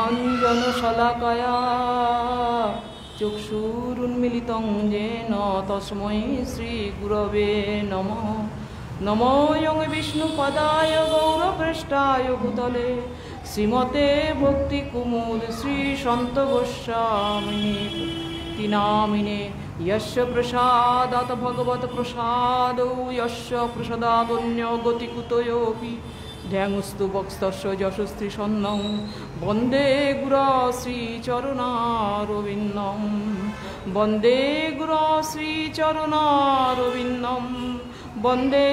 অঞ্জনশলাকয়া চক্ষুরুন্মিলিतं येन তস্मै শ্রীগুরবে নমঃ। নমো যং বিষ্ণুপদায় গৌরপৃষ্ঠায় ভূতলে শ্রীমতে ভক্তিকুমুদ শ্রীসন্ত গোস্বামিনে নামিনে यस्य प्रसादात् भगवत् प्रसादो यस्य प्रसादादन्य गतिकुतयोऽपि ध्यानस्तु भक्तस्य यशस्त्रीसन्नं वन्दे गुरो श्रीचरणारविन्दं वन्दे गुरो श्रीचरणारविन्दं वन्दे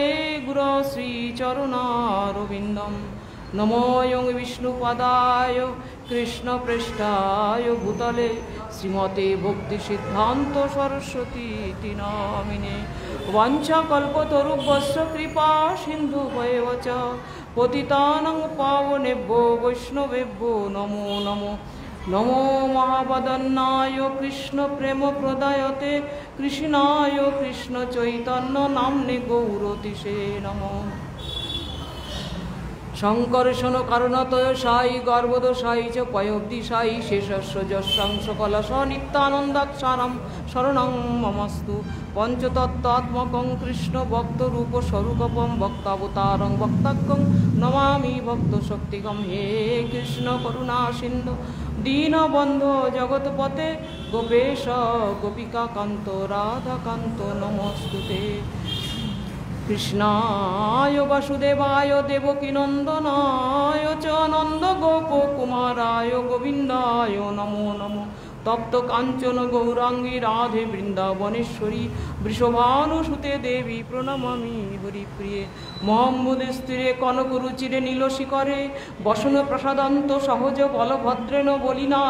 गुरो श्रीचरणारविन्दं। नमो यं विष्णुपदाय कृष्णपृष्ठाय भूतले श्रीमते भक्तिसिद्धान्त सरस्वती नामिने वाञ्छाकल्पतरुभ्यश्च कृपा सिन्धुभ्येव च पतितानां पावनेभ्यो वैष्णवेभ्यो नमो नमो। नमो महावदन्नाय कृष्णप्रेमप्रदायते कृष्णाय कृष्णचैतन्यनाम्ने गौरतिसे नमः। शङ्कर्षण कारणतय साई गर्भोदशाई च पयोब्दिशाई शेषस्य यस्यां सकलश नित्यानन्दाक्षरं शरणं ममस्तु। पञ्चतत्त्वात्मकं कृष्णभक्तरूपस्वरूपं भक्तावतारं भक्ताख्यं नमामि भक्तशक्तिकं। हे कृष्ण करुणा सिन्धु दीनबन्धो जगत्पते गोपेश गोपिकान्त राधाकान्त नमोस्तुते। कृष्णाय वासुदेवाय देवकीनन्दनाय च नन्दगोपकुमाराय गोविन्दाय नमो नमो। तप्त काञ्चन गौरांगी राधे वृन्दावनेश्वरी वृषभानुसुते देवी प्रणमामि हरिप्रिये। मोहम्मदे स्थिरे कनकरुचिरे नीलशिखरे वसन प्रसादान्त सहज बलभद्रेण बलिना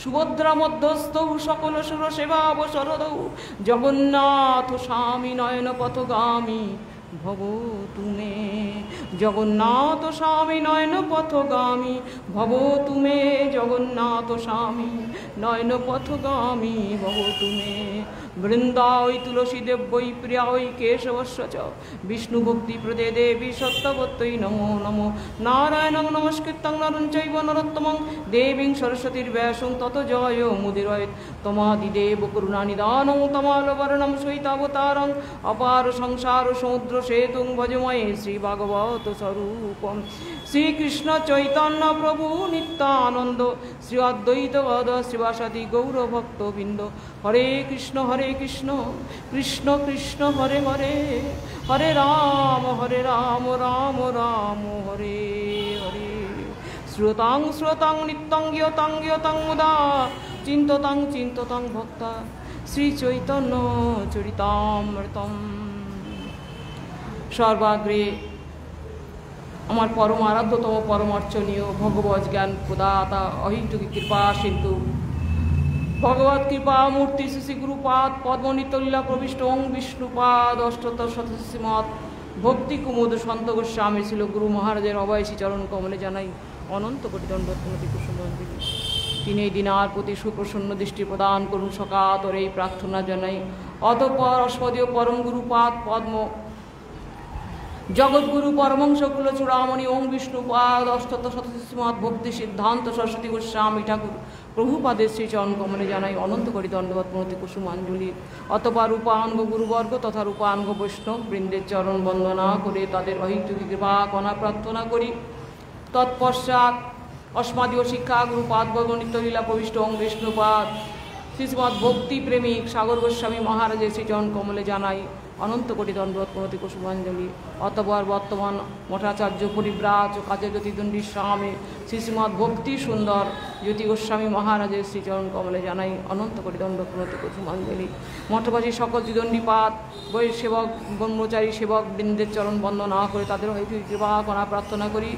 सुभद्रा मध्यस्थौ सकल सुर सेवावसरदौ जगन्नाथ स्वामी नयन पथगामी भवो तुमे। जगन्नाथ स्वामी नयन पथगामी भवो तुमे जगन्नाथ स्वामी नयन पथगामी भवो तुमे। वृंदावै तुलसीदेव वै प्रिया वै केशवस्य च विष्णुभक्तिप्रदे देवी सत्यवत्यै नमो नमो। नारायणं नमस्कृतं नरं चैव नरोत्तमं देवीं सरस्वतीर्व्यासं ततो जयो मुदीरयेत्। तमादिदेव करुणानिधानं तमालवर्णं श्वेतावतारं अपार संसार समुद्र सेतुं भजमहे श्रीभागवत स्वरूपं। श्रीकृष्ण चैतन्य प्रभु नित्यानंद श्री अद्वैत गद श्रीवासादि गौरभक्तबिंद। हरे कृष्ण कृष्ण कृष्ण हरे हरे हरे राम राम राम हरे हरे। श्रुतां श्रुतां नित्यं ज्ञातं ज्ञातं मुदा चिन्ततां चिन्ततां भक्ता श्रीचैतन्य चरितामृतम्। सर्वाग्रे আমার परम आराध्यतम परमार्चनीय भगवत ज्ञान प्रदाता अहितुकी कृपा सिंधु भगवत कृपा मूर्ति श्री गुरुपाद पद्मनितलीला प्रविष्ट ओं विष्णुपाद अष्टोत्तर शतश्रीमद भक्ति कुमुद सन्त गोस्वामी ছিল गुरु महाराजेर अभयसी चरण कमले জানাই অনন্ত কোটি দণ্ডবত প্রণতি কুসুমাঞ্জলি। তিনি এই দিনার প্রতি সুপ্রসন্ন দৃষ্টি প্রদান করুন সকাতর এই প্রার্থনা জানাই। অতঃপর অস্মদীয় পরম গুরুপাদ পদ্ম जगद्गुरु परमहंसकुल चूड़ामणि ओं विष्णुपाद अष्टोत्तर शतश्रीमद भक्ति सिद्धांत सरस्वती गोस्वामी ठाकुर प्रभुपादेर श्री चरण कमले जानाई अनंत कोटि दंडवत प्रणति कुसुमांजलि। अतपर रूपांग गुरुवर्ग तथा रूपांग वैष्णव बृंदेर चरण वंदना करे तादेर अहितुकी कृपा कणा प्रार्थना करी। तत्पश्चात अस्मदीय शिक्षा गुरुपाद नित्यलीला प्रविष्ट ओं विष्णुपाद श्रीमद भक्ति प्रेमिक सागर गोस्वामी महाराजेर श्री चरण कमले जानाई अनंत कोटि दंडवत प्रणति कुसुमांजलि। अतपर वर्तमान मठाचार्य परिव्राज काजे ज्योतिदंडी स्वामी श्रीमद भक्ति सुंदर ज्योति गोस्वामी महाराजेर श्री चरण कमले जानाई अनंत कोटि दंडवत प्रणति कुसुमांजलि। मठवासी सकल द्विदंडीपाद बै सेवक ब्रह्मचारी सेवक बृंदेर चरण वंदना करे तादेर हयतो कृपा कणा प्रार्थना करी।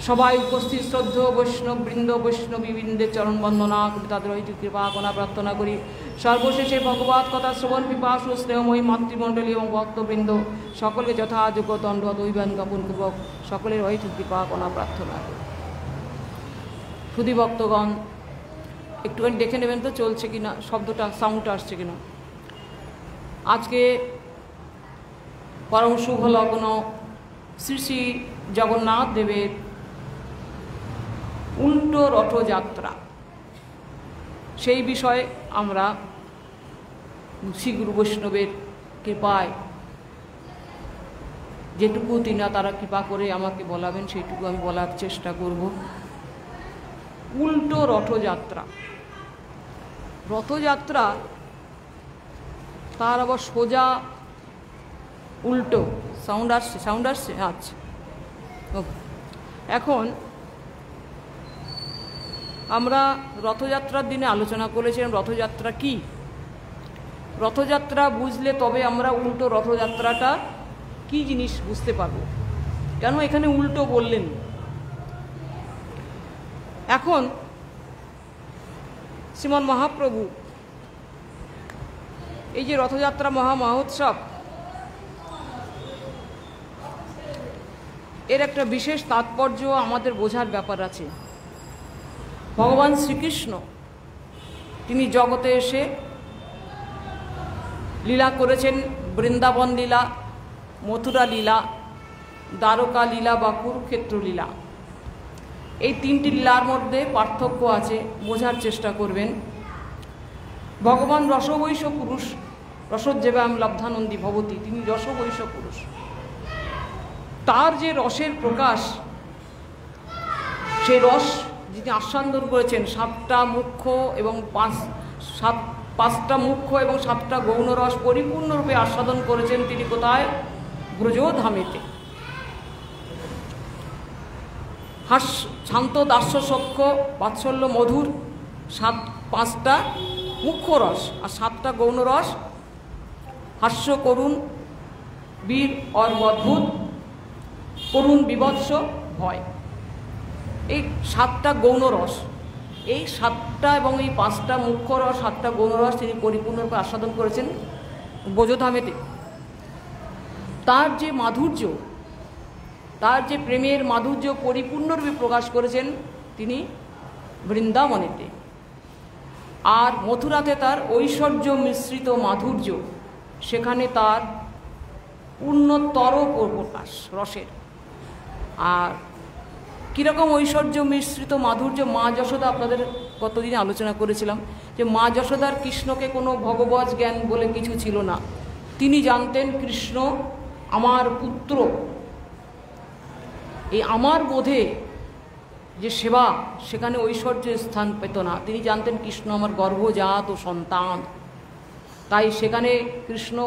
सबाई उपस्थित श्रद्धेय वैष्णव बृंद वैष्णवी बृंदेर चरण वंदना करे तादेर हयतो कृपा कणा प्रार्थना करी। सर्वशेषे भगवत कथा श्रवण पिपासु स्नेहमयी मातृमंडली और भक्तबृंद सकल के यथायोग्य दंडवत अभिवादन ज्ञापन पूर्वक सकलेर हयतो कृपा कणा प्रार्थना करी। सुधी भक्तगण एकटुखानि देखे नेबेन तो चलছে কিনা शब्दटा साउंड আসছে কিনা। আজকে परम शुभ लग्न श्री श्री जगन्नाथ देवेर উল্টো রথযাত্রা, সেই বিষয়ে আমরা শ্রী গুরু বৈষ্ণবের কৃপায় যেটুকু তারা কৃপা করে আমাকে বলাবেন সেইটুকু আমি বলার চেষ্টা করব। উল্টো রথযাত্রা, রথযাত্রা তার আবার সোজা উল্টো সাউন্ড আসছে আচ্ছা। এখন আমরা রথযাত্রার দিনে আলোচনা করেছিলাম রথযাত্রা কি। রথযাত্রা বুঝলে তবে আমরা উল্টো রথযাত্রাটা কি জিনিস বুঝতে পারব, কেন এখানে উল্টো বললেন। এখন শ্রীমন মহাপ্রভু এই যে রথযাত্রা মহোৎসব, এর একটা বিশেষ তাৎপর্য আমাদের বোঝার ব্যাপার আছে। ভগবান শ্রীকৃষ্ণ তিনি জগতে এসে লীলা করেছেন, বৃন্দাবন লীলা, মথুরা লীলা, দ্বারকা লীলা বা কুরুক্ষেত্র লীলা। এই তিনটি লীলার মধ্যে পার্থক্য আছে, বোঝার চেষ্টা করবেন। ভগবান রসবৈষ পুরুষ, রসোজ্জেবাম লব্ধানন্দী ভবতী, তিনি রসবৈষ পুরুষ। তার যে রসের প্রকাশ, সেই রস যিনি আস্বাদন করেছেন, সাতটা মুখ্য এবং পাঁচটা মুখ্য এবং সাতটা গৌণ রস পরিপূর্ণরূপে আস্বাদন করেছেন তিনি কোথায়? ব্রজধামেতে। শান্ত দাস্য সখ্য বাৎসল্য মধুর পাঁচটা মুখ্য রস আর সাতটা গৌণ রস, হাস্য করুণ বীর অদ্ভুত, করুণ বিভৎস ভয়, এই সাতটা গৌণ রস, এই সাতটা এবং এই পাঁচটা মুখ্য রস, সাতটা গৌণ রস তিনি পরিপূর্ণরূপে আস্বাদন করেছেন ব্রজধামেতে। তার যে মাধুর্য, তার যে প্রেমের মাধুর্য পরিপূর্ণরূপে প্রকাশ করেছেন তিনি বৃন্দাবনেতে। আর মথুরাতে তার ঐশ্বর্য মিশ্রিত মাধুর্য, সেখানে তার পূর্ণতর প্রকাশ রসের। আর কীরকম ঐশ্বর্য মিশ্রিত মাধুর্য, মা যশোদা, আপনাদের কতদিন আলোচনা করেছিলাম যে মা যশোদার কৃষ্ণকে কোনো ভগবৎ জ্ঞান বলে কিছু ছিল না। তিনি জানতেন কৃষ্ণ আমার পুত্র, এই আমার বোধে যে সেবা, সেখানে ঐশ্বর্যের স্থান পেত না। তিনি জানতেন কৃষ্ণ আমার গর্ভজাত ও সন্তান, তাই সেখানে কৃষ্ণ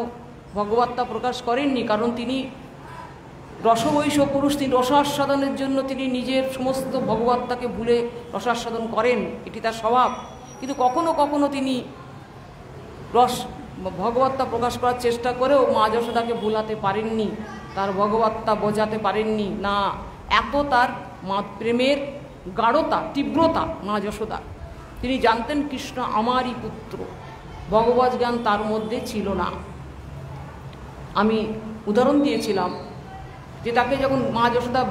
ভগবত্তা প্রকাশ করেননি, কারণ তিনি রসবৈষ পুরুষ, তিনি রসাস্বাদনের জন্য তিনি নিজের সমস্ত ভগবত্তাকে ভুলে রসাস্বাদন করেন, এটি তার স্বভাব। কিন্তু কখনো কখনো তিনি ভগবত্তা প্রকাশ করার চেষ্টা করেও মা যশোদাকে ভুলাতে পারেননি, তার ভগবত্তা বোঝাতে পারেননি না। এত তার প্রেমের গাঢ়তা, তীব্রতা মা যশোদা। তিনি জানতেন কৃষ্ণ আমারই পুত্র, ভগবৎ জ্ঞান তার মধ্যে ছিল না। আমি উদাহরণ দিয়েছিলাম যে তাকে যখন মা যশোদা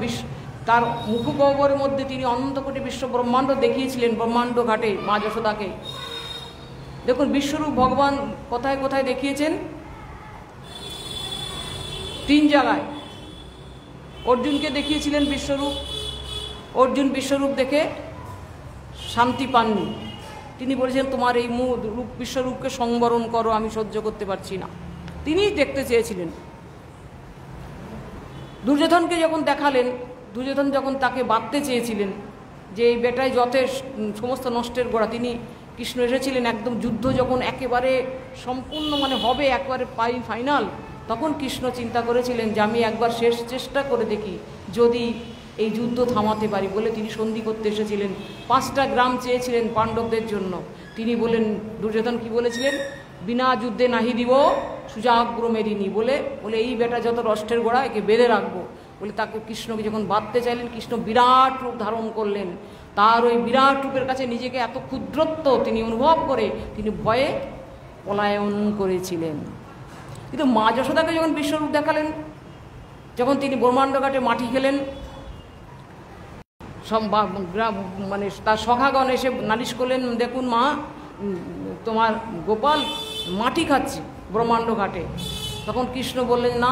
তার মুখগহ্বরের মধ্যে তিনি অনন্ত কোটি বিশ্ব ব্রহ্মাণ্ড দেখিয়েছিলেন, ব্রহ্মাণ্ড ঘাটে মা যশোদাকে। দেখুন বিশ্বরূপ ভগবান কোথায় কোথায় দেখিয়েছেন? তিন জায়গায়। অর্জুনকে দেখিয়েছিলেন বিশ্বরূপ, অর্জুন বিশ্বরূপ দেখে শান্তি পাননি, তিনি বলেছেন তোমার এই রূপ বিশ্বরূপকে সংবরণ করো, আমি সহ্য করতে পারছি না, তিনিই দেখতে চেয়েছিলেন। দুর্যোধনকে যখন দেখালেন, দুর্যোধন যখন তাকে বাঁধতে চেয়েছিলেন যে এই বেটায় সমস্ত নষ্টের গোড়া, তিনি কৃষ্ণ এসেছিলেন একদম যুদ্ধ যখন একেবারে সম্পূর্ণ হবে একবারে ফাইনাল, তখন কৃষ্ণ চিন্তা করেছিলেন যে আমি একবার শেষ চেষ্টা করে দেখি যদি এই যুদ্ধ থামাতে পারি বলে তিনি সন্ধি করতে এসেছিলেন। 5টা গ্রাম চেয়েছিলেন পাণ্ডবদের জন্য। তিনি বলেন, দুর্যোধন কি বলেছিলেন? বিনা যুদ্ধে নাহি দিব সুজাগ্র মেদিনী, বলে এই বেটা যত রষ্টের গোড়া একে বেঁধে রাখবো বলে তাকে কৃষ্ণকে যখন বাঁধতে চাইলেন, কৃষ্ণ বিরাট রূপ ধারণ করলেন। তার ওই বিরাট রূপের কাছে নিজেকে এত ক্ষুদ্রত্ব তিনি অনুভব করে তিনি ভয়ে পলায়ন করেছিলেন। কিন্তু মা যশোদাকে যখন বিশ্বরূপ দেখালেন, যখন তিনি ব্রহ্মাণ্ড ঘাটে মাটি খেলেন, তার সখাগণ এসে নালিশ করলেন, দেখুন মা তোমার গোপাল মাটি খাচ্ছে ব্রহ্মাণ্ড ঘাটে। তখন কৃষ্ণ বললেন, না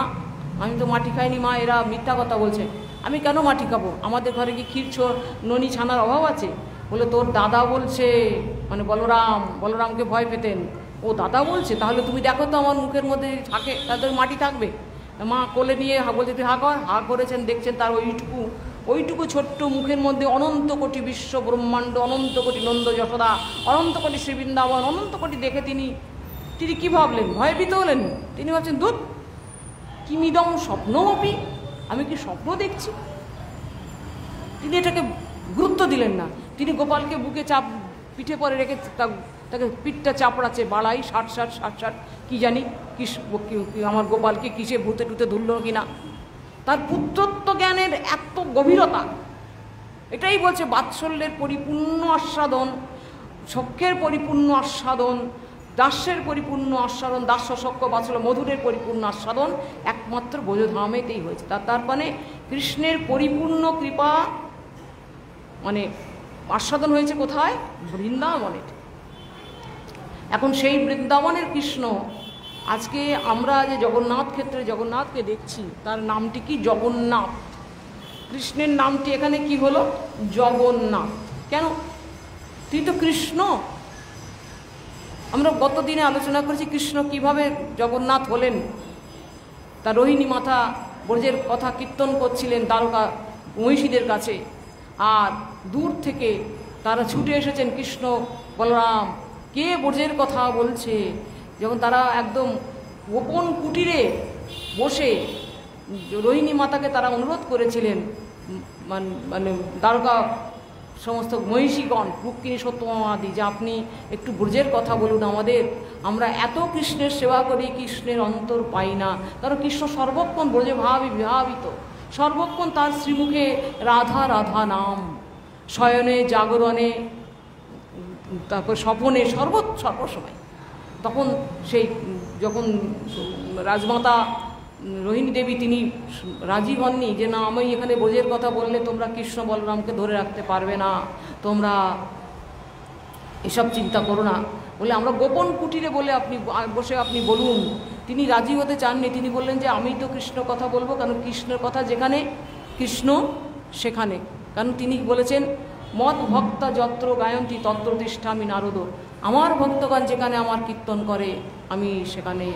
আমি তো মাটি খাইনি মা, এরা মিথ্যা কথা বলছে। আমি কেন মাটি খাবো? আমাদের ঘরে কি ক্ষীর ননি ছানার অভাব আছে? বলে তোর দাদা বলছে, মানে বলরামকে ভয় পেতেন, ও দাদা বলছে, তাহলে তুমি দেখো তো আমার মুখের মধ্যে থাকে তাদের মাটি থাকবে। মা কোলে নিয়ে বলছে তুই হা কর, হা করেছেন, দেখছেন তার ওইটুকু ছোট্ট মুখের মধ্যে অনন্ত কোটি বিশ্ব ব্রহ্মাণ্ড, অনন্ত কোটি নন্দ যশোদা, অনন্ত কোটি শ্রীবৃন্দাবন, অনন্ত কোটি দেখে তিনি কি ভাবলেন? ভয়ভীত হলেন। তিনি ভাবছেন দুধ কিমিদম স্বপ্নমপি, আমি কি স্বপ্ন দেখছি? তিনি এটাকে গুরুত্ব দিলেন না। তিনি গোপালকে বুকে পিঠে পরে রেখে তাকে পিঠটা চাপড়াচ্ছে, বাড়াই ষাট কি জানি আমার গোপালকে কিসে ভূতে টুতে ধরল কিনা। তার পুত্রত্ব জ্ঞানের এত গভীরতা, এটাই বলছে বাৎসল্যের পরিপূর্ণ আস্বাদন, সখ্যের পরিপূর্ণ আস্বাদন, দাস্যের পরিপূর্ণ আস্বাদন, দাস্য সখ্য বাৎসল্য মধুরের পরিপূর্ণ আস্বাদন একমাত্র ব্রজধামেতেই হয়েছে। তার মানে কৃষ্ণের পরিপূর্ণ কৃপা মানে আস্বাদন হয়েছে কোথায়? বৃন্দাবনের। এখন সেই বৃন্দাবনের কৃষ্ণ আজকে আমরা যে জগন্নাথ ক্ষেত্রে জগন্নাথকে দেখছি, তার নামটি কি? জগন্নাথ। কৃষ্ণের নামটি এখানে কি হলো? জগন্নাথ। কেন? তুই তো কৃষ্ণ। আমরা গত দিনে আলোচনা করেছি কৃষ্ণ কিভাবে জগন্নাথ হলেন। তার রোহিণী মাথা ব্রজের কথা কীর্তন করছিলেন দ্বারকা মহিষীদের কাছে, আর দূর থেকে তারা ছুটে এসেছেন কৃষ্ণ বলরাম কে ব্রজের কথা বলছে। যখন তারা একদম গোপন কুটিরে বসে রোহিণী মাতাকে তারা অনুরোধ করেছিলেন, মানে দ্বারকা সমস্ত মহিষীগণ রুক্মিণী সত্যভামা আদি, যে আপনি একটু ব্রজের কথা বলুন আমাদের, আমরা এত কৃষ্ণের সেবা করি, কৃষ্ণের অন্তর পাই না। কারণ কৃষ্ণ সর্বক্ষণ ব্রজে বিভাবিত, সর্বক্ষণ তার শ্রীমুখে রাধা রাধা নাম, শয়নে জাগরণে তারপর স্বপনে সর্বসময়। তখন সেই যখন রাজমাতা রোহিণী দেবী তিনি রাজি হননি যে না আমি এখানে ব্রজের কথা বললে তোমরা কৃষ্ণ বলরামকে ধরে রাখতে পারবে না, তোমরা এসব চিন্তা করো না, বলে আমরা গোপন কুটিরে বলে আপনি বসে আপনি বলুন। তিনি রাজি হতে চাননি। তিনি বললেন যে আমি তো কৃষ্ণ কথা বলবো, কারণ কৃষ্ণের কথা যেখানে কৃষ্ণ সেখানে। কারণ তিনি বলেছেন মদ ভক্তা যত্র গায়ন্তী তত্র তিষ্ঠামি নারদ, আমার ভক্তগণ যেখানে আমার কীর্তন করে আমি সেখানে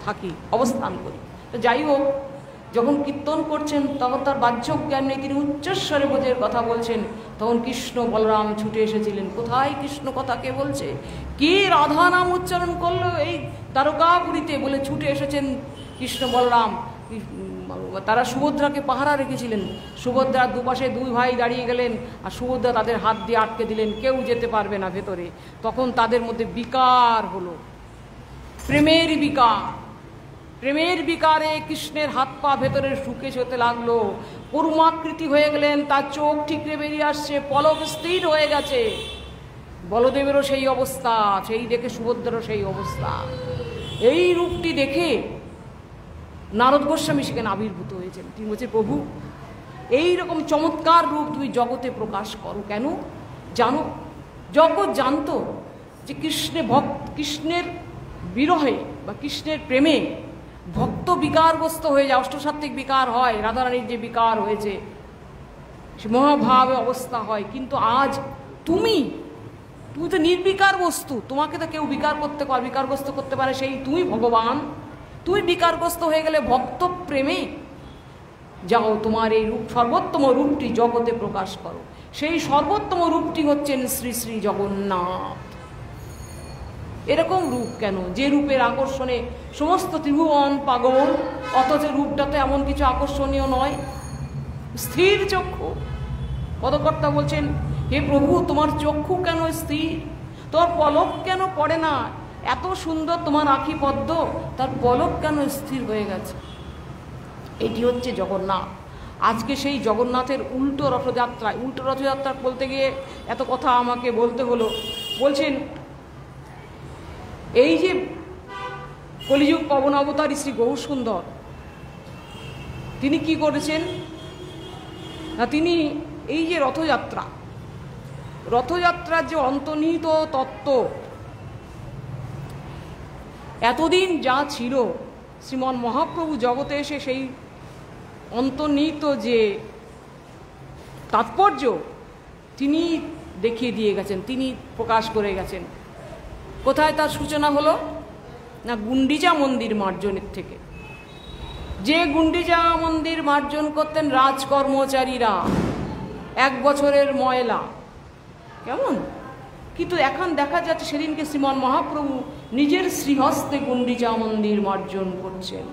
থাকি, অবস্থান করি। তো যাই হোক, যখন কীর্তন করছেন তখন তার বাহ্য জ্ঞান নেই, তিনি উচ্চস্বরে ব্রজের কথা বলছেন। তখন কৃষ্ণ বলরাম ছুটে এসেছিলেন। কোথায় কৃষ্ণ কথা কে বলছে? কে রাধা নাম উচ্চারণ করলো এই দ্বারকাপুরীতে? বলে ছুটে এসেছেন কৃষ্ণ বলরাম। তারা সুভদ্রাকে পাহারা রেখেছিলেন। সুভদ্রার দুপাশে দুই ভাই দাঁড়িয়ে গেলেন, আর সুভদ্রা তাদের হাত দিয়ে আটকে দিলেন, কেউ যেতে পারবে না ভেতরে। তখন তাদের মধ্যে বিকার হলো, প্রেমের বিকার। প্রেমের বিকারে কৃষ্ণের হাত পা ভেতরে শুকে যেতে লাগলো, পরমাকৃতি হয়ে গেলেন, তার চোখ ঠিকরে বেরিয়ে আসছে, পলক স্থির হয়ে গেছে। বলদেবেরও সেই অবস্থা, সেই দেখে সুভদ্রারও সেই অবস্থা। এই রূপটি দেখে নারদ গোস্বামী সেখানে আবির্ভূত হয়েছেন। তিনি বলছে প্রভু এইরকম চমৎকার রূপ তুমি জগতে প্রকাশ করো কেন? জানো, জগৎ জানতো যে কৃষ্ণের বিরহে বা কৃষ্ণের প্রেমে ভক্ত বিকারগ্রস্ত হয়ে যায়, অষ্টসাত্ত্বিক বিকার হয়, রাধারানীর যে বিকার হয়েছে সে মহাভাবে অবস্থা হয়। কিন্তু আজ তুমি তো নির্বিকার বস্তু, তোমাকে তো কেউ বিকারগ্রস্ত করতে পারে, সেই তুমি ভগবান। তুমি বিকারগ্রস্ত হয়ে গেলে ভক্ত প্রেমে যাও, তোমার এই রূপ সর্বোত্তম রূপটি জগতে প্রকাশ করো। সেই সর্বোত্তম রূপটি হচ্ছেন শ্রী শ্রী জগন্নাথ। এরকম রূপ কেন? যে রূপের আকর্ষণে সমস্ত ত্রিভুবন পাগল, অথচ রূপটাতে এমন কিছু আকর্ষণীয় নয়, স্থির চক্ষু। পদকর্তা বলছেন হে প্রভু তোমার চক্ষু কেন স্থির, তোমার পলক কেন পড়ে না? এত সুন্দর তোমার আঁখি পদ্ম, তার পলক কেন স্থির হয়ে গেছে? এটি হচ্ছে জগন্নাথ। আজকে সেই জগন্নাথের উল্টো রথযাত্রা বলতে গিয়ে এত কথা আমাকে বলতে হলো। বলছেন এই যে কলিযুগ পবন অবতারী শ্রী গৌরসুন্দর, তিনি কি করেছেন না, তিনি এই যে রথযাত্রার যে অন্তর্নিহিত তত্ত্ব, এতদিন যা ছিল শ্রীমন মহাপ্রভু জগতে এসে সেই অন্তর্নিহিত যে তাৎপর্য তিনি দেখিয়ে দিয়ে গেছেন, তিনি প্রকাশ করে গেছেন। কোথায় তার সূচনা হলো? না গুন্ডিচা মন্দির মার্জনের থেকে। যে গুন্ডিচা মন্দির মার্জন করতেন রাজকর্মচারীরা, 1 বছরের ময়লা, কেমন? কিন্তু এখন দেখা যাচ্ছে সেদিনকে শ্রীমান মহাপ্রভু নিজের শ্রীহস্তে গুন্ডিচা মন্দির মার্জন করছেন।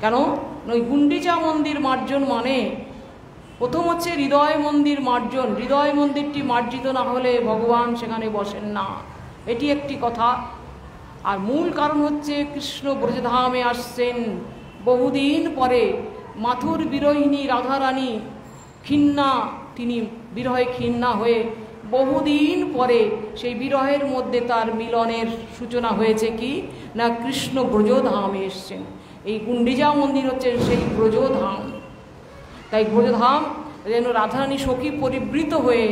কেন? ওই গুন্ডিচা মন্দির মার্জন মানে প্রথম হচ্ছে হৃদয় মন্দির মার্জন। হৃদয় মন্দিরটি মার্জিত না হলে ভগবান সেখানে বসেন না, এটি একটি কথা। আর মূল কারণ হচ্ছে কৃষ্ণ ব্রজধামে আসছেন বহুদিন পরে। মাথুর বিরহিনী রাধারানী খিন্না, তিনি বিরহে খিন্না হয়ে বহুদিন পরে সেই বিরহের মধ্যে তার মিলনের সূচনা হয়েছে কি না কৃষ্ণ ব্রজধামে এসছেন। এই গুন্ডিচা মন্দির হচ্ছে সেই ব্রজধাম। তাই ব্রজধাম যেন রাধারানী সখী পরিবৃত হয়ে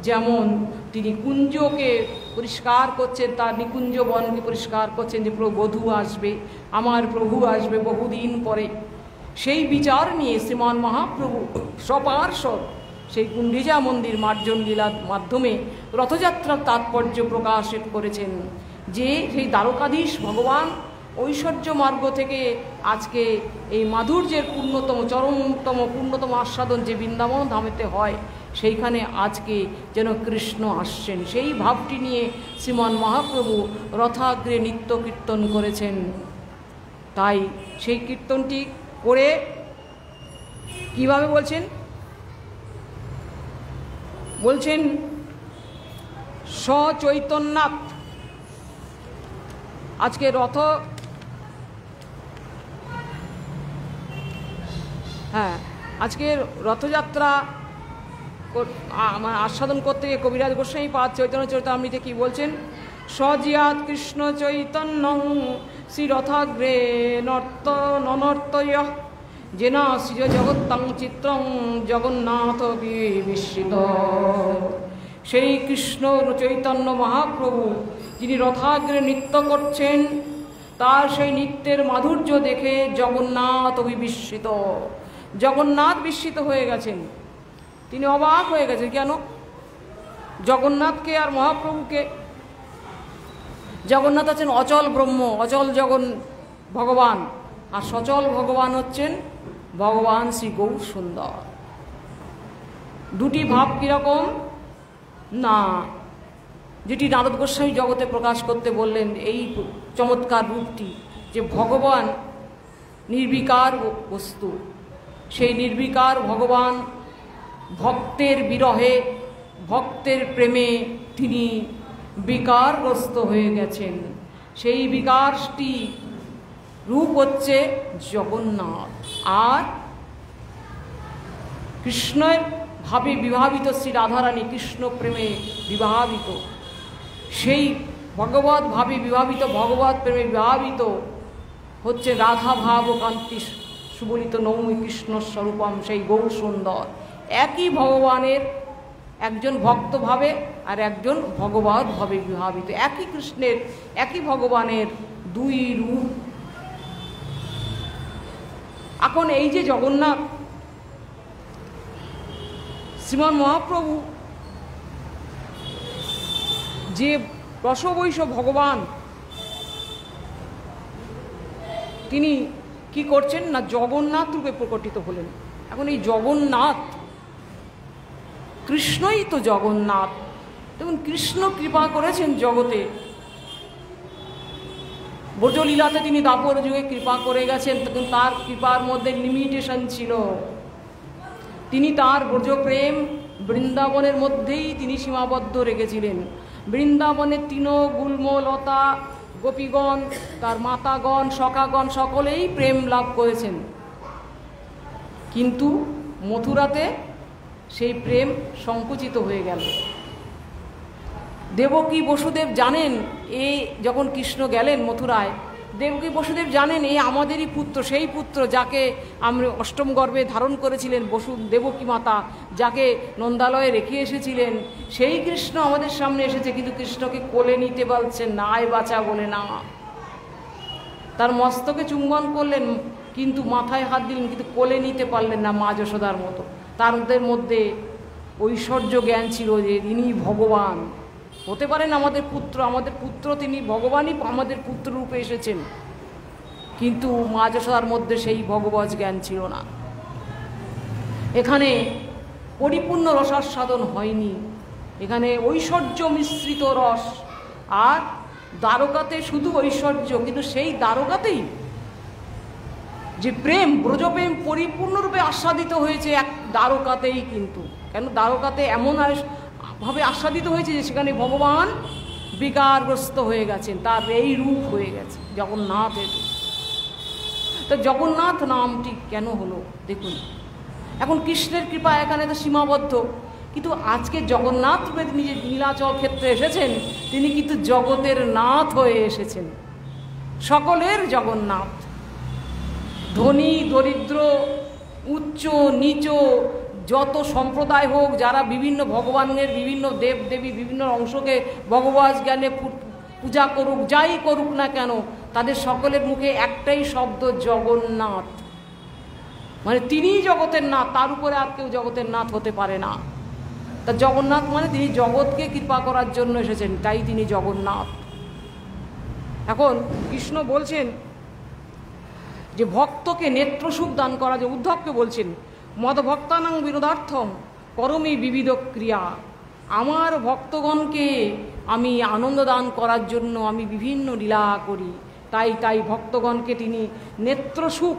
যেমন তিনি কুঞ্জকে পরিষ্কার করছেন, তার নিকুঞ্জ বনকে পরিষ্কার করছেন যে বধূ আসবে, আমার প্রভু আসবে বহুদিন পরে, সেই বিচার নিয়ে শ্রীমান মহাপ্রভু সপার্শ্বদ সেই গুন্ডিচা মন্দির মার্জন লীলার মাধ্যমে রথযাত্রার তাৎপর্য প্রকাশ করেছেন। যে সেই দ্বারকাধীশ ভগবান ঐশ্বর্য মার্গ থেকে আজকে এই মাধুর্যের পূর্ণতম আস্বাদন যে বৃন্দাবন ধামেতে হয়, সেইখানে আজকে যেন কৃষ্ণ আসছেন, সেই ভাবটি নিয়ে শ্রীমান মহাপ্রভু রথাগ্রে নিত্য কীর্তন করেছেন। তাই সেই কীর্তনটি করে কিভাবে বলছেন সচৈতন্যাৎ। আজকে আজকে রথযাত্রা আস্বাদন করতে গিয়ে কবিরাজ গোস্বামী পাদ চৈতন্য চরিতামৃতে কি বলছেন? সজিয়াত কৃষ্ণ চৈতন্য শ্রীরথাগ্রে নর্তয় যেনা শ্রী জগত্তাং চিত্রং জগন্নাথ বিস্মিত। সেই কৃষ্ণ চৈতন্য মহাপ্রভু যিনি রথাগ্রে নৃত্য করছেন, তার সেই নৃত্যের মাধুর্য দেখে জগন্নাথ বিস্মিত। জগন্নাথ বিস্মিত হয়ে গেছেন, তিনি অবাক হয়ে গেছেন। কেন? জগন্নাথকে আর মহাপ্রভুকে, জগন্নাথ আছেন অচল ব্রহ্ম, অচল ভগবান, আর সচল ভগবান হচ্ছেন ভগবান শ্রী গৌর সুন্দর। দুটি ভাব কীরকম না, যেটি নারদ গোস্বামী জগতে প্রকাশ করতে বললেন, এই চমৎকার রূপটি যে ভগবান নির্বিকার বস্তু, সেই নির্বিকার ভগবান ভক্তের বিরহে, ভক্তের প্রেমে তিনি বিকারগ্রস্ত হয়ে গেছেন। সেই বিকারটি রূপ হচ্ছে জগন্নাথ। আর কৃষ্ণের ভাবে বিভাবিত শ্রী রাধারানী কৃষ্ণ প্রেমে বিভাবিত, সেই ভগবত ভাবে বিভাবিত, ভগবত প্রেমে বিভাবিত হচ্ছে রাধা ভাব কান্তি সুবলিত নৌমি কৃষ্ণ স্বরূপম, সেই গৌর সুন্দর। একই ভগবানের একজন ভক্ত ভাবে আর একজন ভগবত ভাবে বিভাবিত, একই কৃষ্ণের একই ভগবানের দুই রূপ। এখন এই যে জগন্নাথ শ্রীমান মহাপ্রভু যে রসবৈষ ভগবান, তিনি কি করছেন না জগন্নাথ রূপে প্রকটিত হলেন। এখন এই জগন্নাথ, কৃষ্ণই তো জগন্নাথ। দেখুন কৃষ্ণ কৃপা করেছেন জগতে, ব্রজলীলাতে তিনি দাপর যুগে কৃপা করে গেছেন, তখন তার কৃপার মধ্যে লিমিটেশন ছিল। তিনি তার ব্রজপ্রেম বৃন্দাবনের মধ্যেই তিনি সীমাবদ্ধ রেখেছিলেন। বৃন্দাবনের তৃণ গুল্ম লতা গোপীগণ, তার মাতাগণ, সখাগণ সকলেই প্রেম লাভ করেছেন, কিন্তু মথুরাতে সেই প্রেম সংকুচিত হয়ে গেল। দেবকী বসুদেব জানেন, এই যখন কৃষ্ণ গেলেন মথুরায়, দেবকী বসুদেব জানেন এই আমাদেরই পুত্র, সেই পুত্র যাকে আমরা অষ্টম গর্ভে ধারণ করেছিলেন দেবকী মাতা, যাকে নন্দালয়ে রেখে এসেছিলেন, সেই কৃষ্ণ আমাদের সামনে এসেছে, কিন্তু কৃষ্ণকে কোলে নিতে পারছেন না, আয় বাঁচা বলে না। তার মস্তকে চুম্বন করলেন, কিন্তু মাথায় হাত দিলেন, কিন্তু কোলে নিতে পারলেন না মা যশোদার মতো। তাদের মধ্যে ঐশ্বর্য জ্ঞান ছিল যে তিনি ভগবান হতে পারেন আমাদের পুত্র, তিনি ভগবানই আমাদের পুত্র রূপে এসেছেন, কিন্তু মা যশোদার মধ্যে সেই ভগবৎ জ্ঞান ছিল না। এখানে পরিপূর্ণ রসাস্বাদন হয়নি, এখানে ঐশ্বর্য মিশ্রিত রস। আর দ্বারকাতে শুধু ঐশ্বর্য, কিন্তু সেই দ্বারকাতেই যে প্রেম, ব্রজপ্রেম পরিপূর্ণরূপে আস্বাদিত হয়েছে এক দ্বারকাতেই। কিন্তু কেন দ্বারকাতে এমন ভাবে আস্বাদিত হয়েছে যে সেখানে ভগবান বিকারগ্রস্ত হয়ে গেছেন, তার এই রূপ হয়ে গেছে জগন্নাথের। তো জগন্নাথ নামটি কেন হলো দেখুন। এখন কৃষ্ণের কৃপা এখানে তো সীমাবদ্ধ, কিন্তু আজকে জগন্নাথ রূপে নিজের নীলাচল ক্ষেত্রে এসেছেন, তিনি কিন্তু জগতের নাথ হয়ে এসেছেন, সকলের জগন্নাথ। ধনী দরিদ্র, উচ্চ নিচ, যত সম্প্রদায় হোক, যারা বিভিন্ন ভগবানের বিভিন্ন দেব দেবী বিভিন্ন অংশকে ভগবৎ জ্ঞানে পূজা করুক, যাই করুক না কেন, তাদের সকলের মুখে একটাই শব্দ জগন্নাথ। মানে তিনিই জগতের নাথ, তার উপরে আর কেউ জগতের নাথ হতে পারে না। তা জগন্নাথ মানে তিনি জগৎকে কৃপা করার জন্য এসেছেন, তাই তিনি জগন্নাথ। এখন কৃষ্ণ বলছেন যে ভক্তকে নেত্রসুখ দান করা, যে উদ্ধবকে বলছেন মদভক্তানাং বিনোদার্থম করমি বিবিধ ক্রিয়া, আমার ভক্তগণকে আমি আনন্দ দান করার জন্য আমি বিভিন্ন লীলা করি, তাই ভক্তগণকে তিনি নেত্রসুখ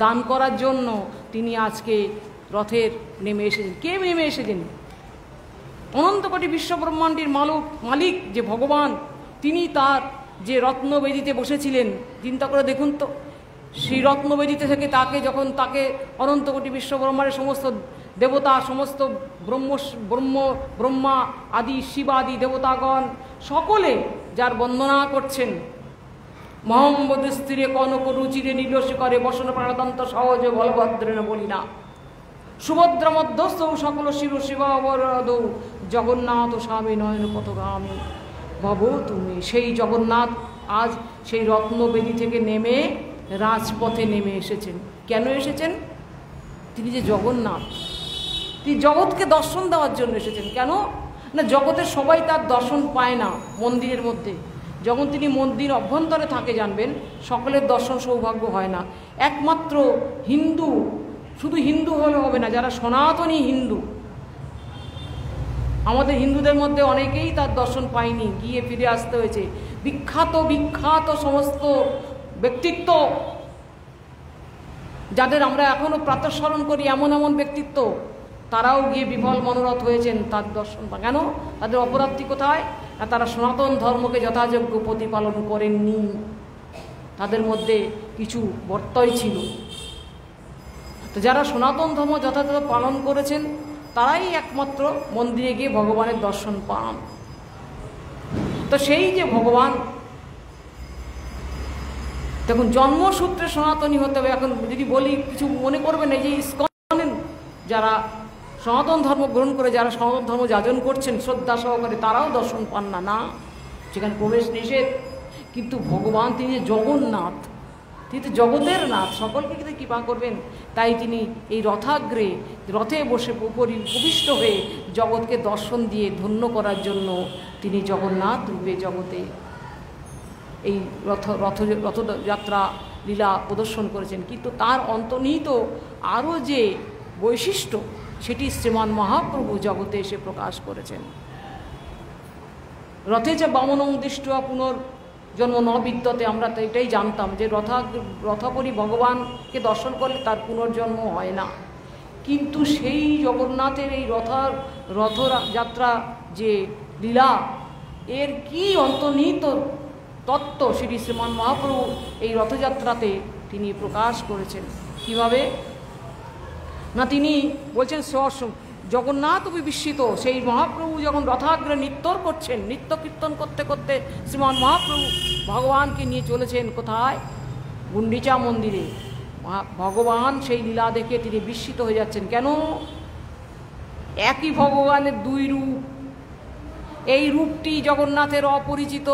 দান করার জন্য তিনি আজকে রথের নেমে এসেছেন। কে নেমে এসেছেন? অনন্তকোটি বিশ্বব্রহ্মাণ্ডের মালিক যে ভগবান, তিনি তার যে রত্নবেদিতে বসেছিলেন, চিন্তা করে দেখুন তো, সেই রত্নবেদিতে থেকে তাকে অনন্তকোটি বিশ্বব্রহ্মাণ্ডের সমস্ত দেবতা, সমস্ত ব্রহ্মা আদি শিবাদি দেবতাগণ সকলে যার বন্দনা করছেন। মহম্মদ স্থিরে কনক রুচিরে নীলস করে বসন প্রাণদন্ত সহজ বলভদ্রেণ বলি না, সুভদ্রা মধ্যস্থ সকল শির শিবাবরদ জগন্নাথ স্বামী নয়ন পথগামী ভব তুমি। সেই জগন্নাথ আজ সেই রত্নবেদী থেকে নেমে রাজপথে নেমে এসেছেন। কেন এসেছেন? তিনি যে জগন্নাথ, তিনি জগৎকে দর্শন দেওয়ার জন্য এসেছেন। কেন না, জগতের সবাই তার দর্শন পায় না মন্দিরের মধ্যে। যখন তিনি মন্দির অভ্যন্তরে থাকে, জানবেন সকলের দর্শন সৌভাগ্য হয় না। একমাত্র হিন্দু, শুধু হিন্দু হলে হবে না, যারা সনাতনী হিন্দু, আমাদের হিন্দুদের মধ্যে অনেকেই তার দর্শন পায়নি, গিয়ে ফিরে আসতে হয়েছে। বিখ্যাত সমস্ত ব্যক্তিত্ব যাদের আমরা এখনো প্রাতঃস্মরণ করি, এমন ব্যক্তিত্ব, তারাও গিয়ে বিফল মনোরথ হয়েছেন তার দর্শন। কেন? তাদের অপরাধটি কোথায়? না, তারা সনাতন ধর্মকে যথাযোগ্য প্রতিপালন করেননি, তাদের মধ্যে কিছু বর্তই ছিল। তো যারা সনাতন ধর্ম যথাযথ পালন করেছেন, তারাই একমাত্র মন্দিরে গিয়ে ভগবানের দর্শন পান। তো সেই যে ভগবান, দেখুন জন্মসূত্রে সনাতনী হতে হবে। এখন যদি বলি, কিছু মনে করবেন, এই যে ইস্কন যারা সনাতন ধর্ম গ্রহণ করে, যারা সনাতন ধর্ম যাজন করছেন শ্রদ্ধা সহকারে, তারাও দর্শন পান না, না, সেখানে প্রবেশ নিষেধ। কিন্তু ভগবান তিনি যে জগন্নাথ, তিনি তো জগতের নাথ, সকলকে কিন্তু কৃপা করবেন। তাই তিনি এই রথাগ্রে রথে বসে উপবিষ্ট হয়ে জগৎকে দর্শন দিয়ে ধন্য করার জন্য তিনি জগন্নাথ রূপে জগতে এই রথযাত্রা লীলা প্রদর্শন করেছেন। কিন্তু তার অন্তর্নিহিত আরও যে বৈশিষ্ট্য, সেটি শ্রীমান মহাপ্রভু জগতে এসে প্রকাশ করেছেন। রথে যে বামনং দৃষ্ট্যা পুনর্জন্ম ন বিদ্যতে, আমরা তো এটাই জানতাম যে রথপরি ভগবানকে দর্শন করলে তার পুনর্জন্ম হয় না। কিন্তু সেই জগন্নাথের এই রথযাত্রা যে লীলা, এর কি অন্তর্নিহিত তত্ত্ব শ্রী শ্রীমান মহাপ্রভু এই রথযাত্রাতে তিনি প্রকাশ করেছেন। কিভাবে না, তিনি বলছেন জগন্নাথ বিস্মিত। সেই মহাপ্রভু যখন রথাগ্রে নৃত্য করছেন, নৃত্য কীর্তন করতে করতে শ্রীমান মহাপ্রভু ভগবানকে নিয়ে চলেছেন কোথায়? গুন্ডিচা মন্দিরে। ভগবান সেই লীলা দেখে তিনি বিস্মিত হয়ে যাচ্ছেন। কেন? একই ভগবানের দুই রূপ, এই রূপটি জগন্নাথের অপরিচিত।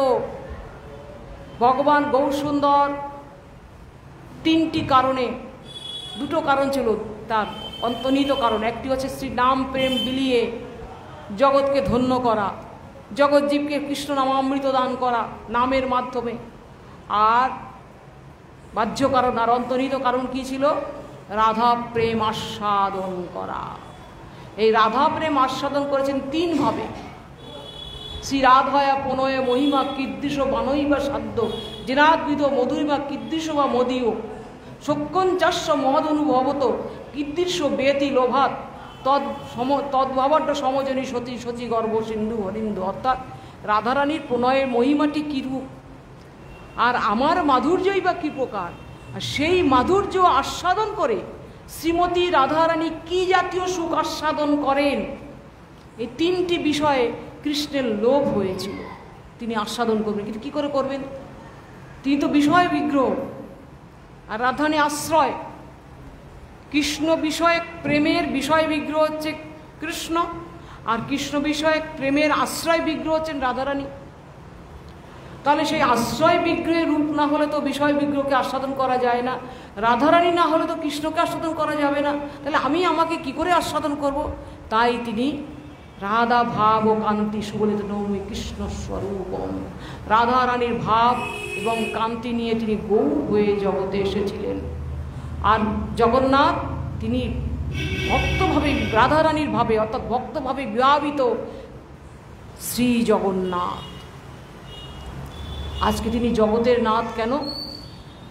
ভগবান গৌরসুন্দর তিনটি কারণে, দুটো কারণ ছিল তার অন্তর্নিহিত কারণ। একটি হচ্ছে শ্রী নাম প্রেম বিলিয়ে জগৎকে ধন্য করা, জগৎজীবকে কৃষ্ণ নামামৃত দান করা নামের মাধ্যমে। আর বাহ্য কারণ আর অন্তর্নিহিত কারণ কী ছিল? রাধা প্রেম আস্বাদন করা। এই রাধা প্রেম আস্বাদন করেছেন তিনভাবে। শ্রী রাধায়া প্রণয়ে মহিমা কীদৃশ বানই বা সাধ্য জেনাদ্বিত মধুরিমা কীদৃশ বা মদীয় শক্যঞ্চাস্য মহদনুভবত কীদৃশ বেতি লোভাত তদ্ভাবাড্ড সমজনী সতী সচি গর্ভ সিন্ধু হরিন্দু। অর্থাৎ রাধারানীর প্রণয়ের মহিমাটি কীরূপ, আর আমার মাধুর্যই বা কী প্রকার, আর সেই মাধুর্য আস্বাদন করে শ্রীমতী রাধারানী কী জাতীয় সুখ আস্বাদন করেন, এই তিনটি বিষয়ে কৃষ্ণের লোভ হয়েছিল। তিনি আস্বাদন করবেন, কিন্তু কী করে করবেন? তিনি তো বিষয় বিগ্রহ, আর রাধারানী আশ্রয়। কৃষ্ণ বিষয়ক প্রেমের বিষয় বিগ্রহ হচ্ছে কৃষ্ণ, আর কৃষ্ণ বিষয়ক প্রেমের আশ্রয় বিগ্রহ হচ্ছেন রাধারানী। তাহলে সেই আশ্রয় বিগ্রহের রূপ না হলে তো বিষয় বিগ্রহকে আস্বাদন করা যায় না, রাধারানী না হলে তো কৃষ্ণকে আস্বাদন করা যাবে না। তাহলে আমি আমাকে কি করে আস্বাদন করব? তাই তিনি রাধা ভাব ও কান্তি সুবলিত নৌমি কৃষ্ণ স্বরূপম, রাধারানীর ভাব এবং কান্তি নিয়ে তিনি গৌর হয়ে জগতে এসেছিলেন। আর জগন্নাথ তিনি ভক্তভাবে রাধারানীর ভাবে অর্থাৎ ভক্তভাবে বিভাবিত শ্রী জগন্নাথ। আজকে তিনি জগতের নাথ কেন?